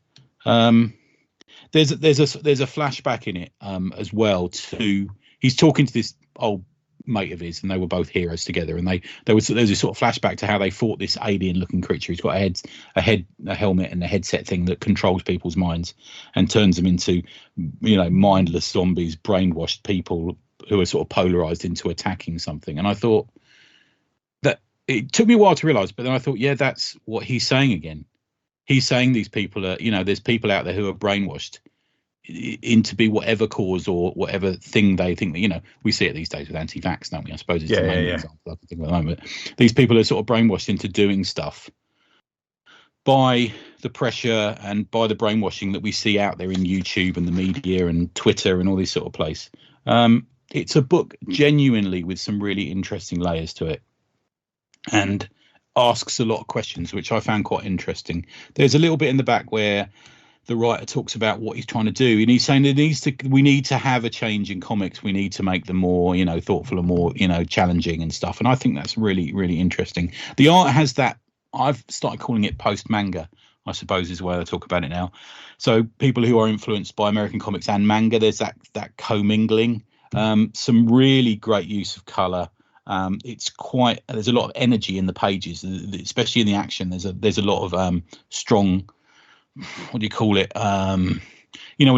There's a flashback in it as well to, he's talking to this old mate of his, and they were both heroes together, and there's a sort of flashback to how they fought this alien looking creature who's got a helmet and a headset thing that controls people's minds and turns them into mindless zombies, brainwashed people who are sort of polarized into attacking something. And I thought that it took me a while to realize, but then I thought, yeah, that's what he's saying again. He's saying these people are, there's people out there who are brainwashed into be whatever cause or whatever thing they think that, we see it these days with anti-vax, don't we? I suppose it's the main example I can think of at the moment. These people are sort of brainwashed into doing stuff by the pressure and by the brainwashing that we see out there in YouTube and the media and Twitter and all these sort of place. It's a book genuinely with some really interesting layers to it, and asks a lot of questions, which I found quite interesting. There's a little bit in the back where the writer talks about what he's trying to do, and he's saying we need to have a change in comics. We need to make them more, thoughtful and more, challenging and stuff. And I think that's really, really interesting. The art has that. I've started calling it post manga, I suppose, is the way I talk about it now. So people who are influenced by American comics and manga, there's that commingling. Some really great use of color. There's a lot of energy in the pages, especially in the action. There's a lot of strong, what do you call it? When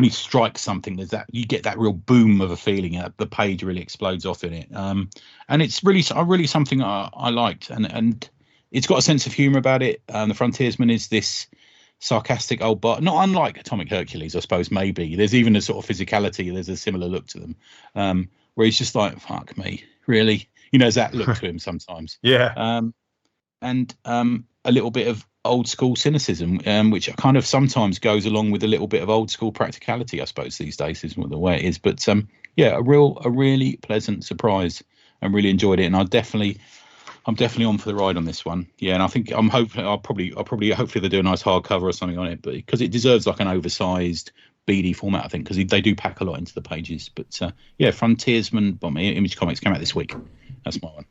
he strikes something, you get that real boom of a feeling. The page really explodes off in it, and it's really something I liked. And it's got a sense of humor about it. The Frontiersman is this sarcastic old bot, not unlike Atomic Hercules, I suppose. Maybe there's even a sort of physicality. There's a similar look to them, where he's just like, "Fuck me, really." There's that look to him sometimes. Yeah. And a little bit of old school cynicism, which kind of sometimes goes along with a little bit of old school practicality, I suppose, these days is the way it is. But a really pleasant surprise. I really enjoyed it, and I'm definitely on for the ride on this one. Yeah, and I think I'm hoping hopefully they'll do a nice hardcover or something on it, but because it deserves like an oversized BD format, I think, because they do pack a lot into the pages. But Frontiersman by Image Comics came out this week. That's my one.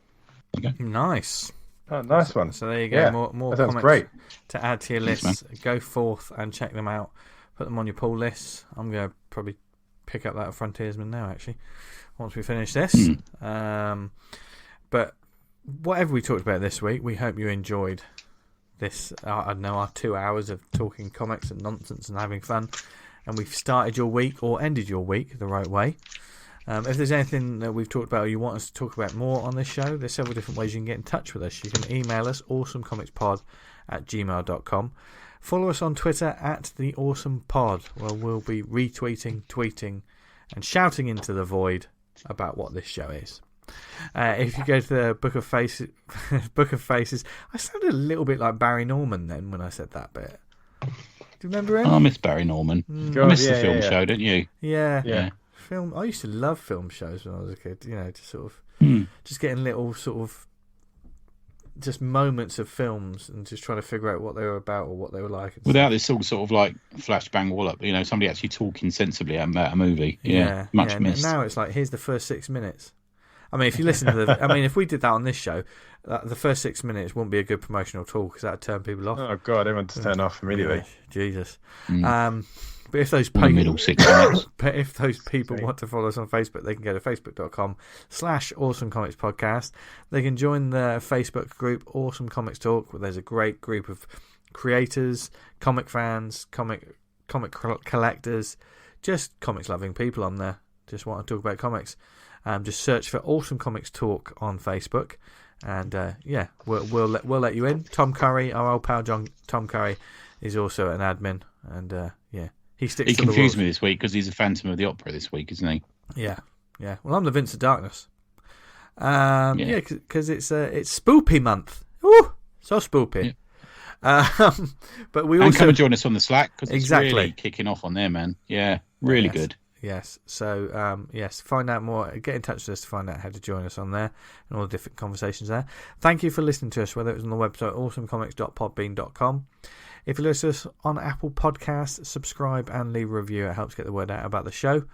Okay. Nice. Oh, nice one. So there you go. Yeah, more comics great to add to your list. Go forth and check them out. Put them on your pull list. I'm going to probably pick up that Frontiersman now, actually, once we finish this. But whatever we talked about this week, we hope you enjoyed this. Our 2 hours of talking comics and nonsense and having fun. And we've started your week or ended your week the right way. If there's anything that we've talked about or you want us to talk about more on this show, there's several different ways you can get in touch with us. You can email us, awesomecomicspod@gmail.com. Follow us on Twitter @theawesomepod, where we'll be retweeting, tweeting, and shouting into the void about what this show is. If you go to the Book of Faces, I sounded a little bit like Barry Norman then when I said that bit. Do you remember him? I miss Barry Norman. I miss the film show, don't you? Yeah. Film. I used to love film shows when I was a kid. Just sort of just getting little sort of just moments of films and just trying to figure out what they were about or what they were like. Without this sort of like flashbang wallop, somebody actually talking sensibly about a movie. Much missed. Now it's like, here's the first 6 minutes. I mean, if you listen to if we did that on this show, the first 6 minutes wouldn't be a good promotional tool because that would turn people off. Oh God, everyone to turn off immediately. Jesus. But if those middle 6 minutes. But if those people want to follow us on Facebook, they can go to facebook.com/awesomecomicspodcast. They can join the Facebook group Awesome Comics Talk, where there's a great group of creators, comic fans, comic collectors, just comics loving people on there. Just want to talk about comics. Just search for Awesome Comics Talk on Facebook, and we'll let you in. Tom Curry, our old pal Tom Curry, is also an admin, and he sticks. He confused me this week because he's a Phantom of the Opera this week, isn't he? Yeah. Well, I'm the Vince of Darkness. Because it's spoopy month. Ooh, so spoopy. But we and also come and join us on the Slack because it's Exactly. really kicking off on there, man. Yeah, really Yes. good. Yes. So, yes, find out more. Get in touch with us to find out how to join us on there and all the different conversations there. Thank you for listening to us, whether it was on the website awesomecomics.podbean.com. If you listen to us on Apple Podcasts, subscribe and leave a review. It helps get the word out about the show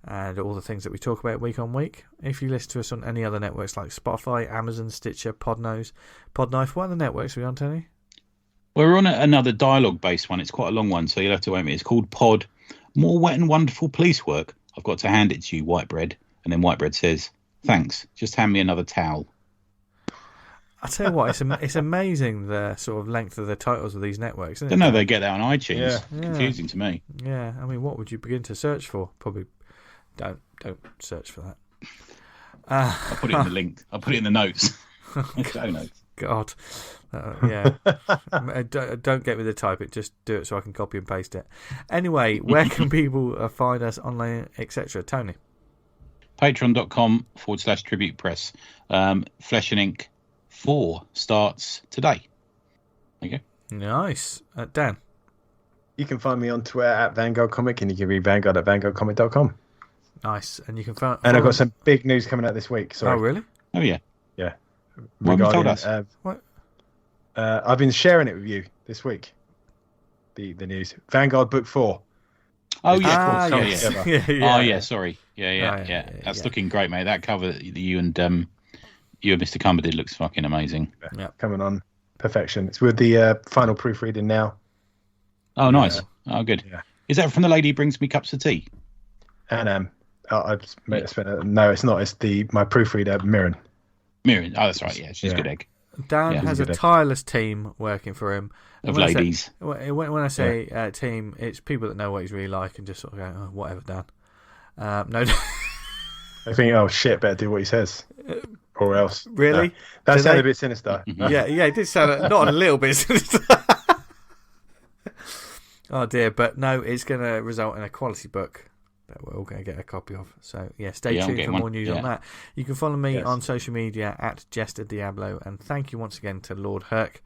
and all the things that we talk about week on week. If you listen to us on any other networks like Spotify, Amazon, Stitcher, Podknife, what other networks are we on, Tony? We're on another dialogue-based one. It's quite a long one, so you'll have to wait a minute. It's called Pod More Wet and Wonderful Police Work. I've got to hand it to you, Whitebread. And then Whitebread says, thanks. Just hand me another towel. I tell you what, it's amazing the sort of length of the titles of these networks. Isn't it? Don't know they get that on iTunes. Yeah. Confusing to me. Yeah, I mean, what would you begin to search for? Probably don't search for that. I'll put it in the link. I'll put it in the notes. Show notes. God, yeah. Don't get me to type it. Just do it so I can copy and paste it. Anyway, where can people find us online, etc.? Tony. Patreon.com/tribute press. Flesh and Ink 4 starts today. There you go. Nice. Dan. You can find me on Twitter at Vanguard Comic, and you can read Vanguard at vanguardcomic.com. Nice. And you can find. And I've got some big news coming out this week. Sorry. Oh, really? Oh, yeah. Yeah. What have you told us? What? I've been sharing it with you this week. The news. Vanguard Book 4. Oh, yeah, of course. yes. Yeah. yeah. Oh, yeah, sorry. Yeah. Oh, yeah. That's looking great, mate. That cover that you and Mr. Cumber did looks fucking amazing. Yeah. Coming on. Perfection. It's with the final proofreading now. Oh, nice. Oh, good. Yeah. Is that from the lady who brings me cups of tea? And no, it's not. It's my proofreader, Mirren. Miriam. Oh, that's right. Yeah, she's a good egg. Dan Yeah. has a tireless team working for him. Of When I say- ladies. when I say team, it's people that know what he's really like and just sort of go, oh, whatever, Dan. No, I think, oh shit, better do what he says, or else. really? No. That Do sounded they? a bit sinister. Yeah, it did sound not a little bit sinister. Oh dear, but no, it's going to result in a quality book that we're all going to get a copy of. So yeah, stay Yeah, I'm tuned getting for more one. news Yeah. on that. You can follow me Yes. on social media at Jester Diablo, and thank you once again to Lord Hurk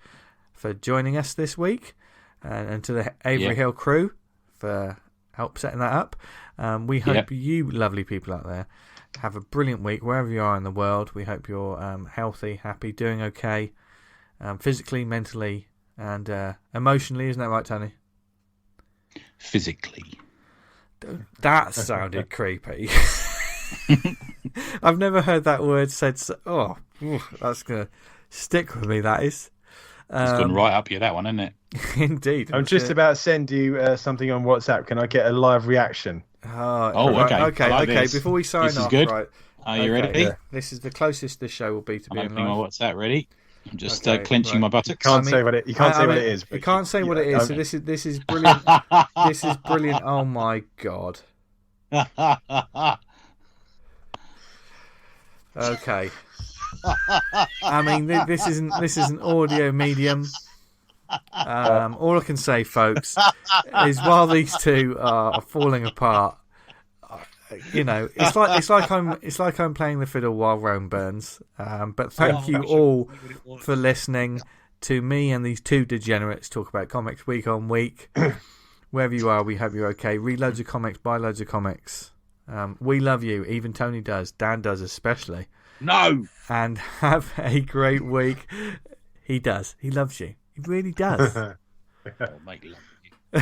for joining us this week, and to the Avery Hill crew for help setting that up. We hope you lovely people out there have a brilliant week wherever you are in the world. We hope you're healthy, happy, doing okay, physically, mentally, and emotionally. Isn't that right, Tony? Physically. That sounded creepy. I've never heard that word said. That's going to stick with me, that is. It's gone right up you, that one, isn't it? Indeed. I'm just about to send you something on WhatsApp. Can I get a live reaction? Okay. Okay. Before we sign This is off, good. right? Are you Okay, ready? yeah. This is the closest this show will be to I'm being opening my live. WhatsApp. Ready? I'm just Okay, clenching right. my buttocks. Can't say what it. You can't say what it is. You but can't say what it is. So this is brilliant. This is brilliant. Oh my god. Okay. I mean, this isn't audio medium. All I can say, folks, is while these two are falling apart, it's like I'm playing the fiddle while Rome burns. But thank you all for listening to me and these two degenerates talk about comics week on week. Wherever you are, we hope you're okay. Read loads of comics, buy loads of comics. We love you. Even Tony does. Dan does especially. No. And have a great week. He does. He loves you. He really does. Oh, mate, love you.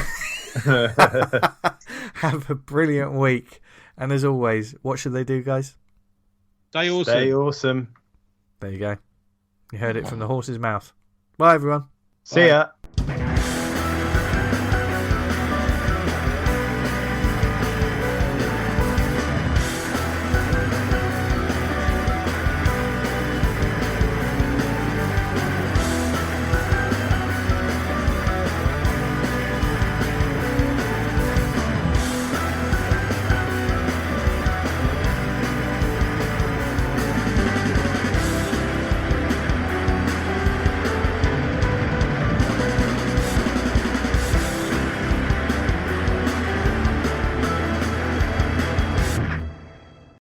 Have a brilliant week. And as always, what should they do, guys? Stay awesome. Stay awesome. There you go. You heard it from the horse's mouth. Bye, everyone. See ya.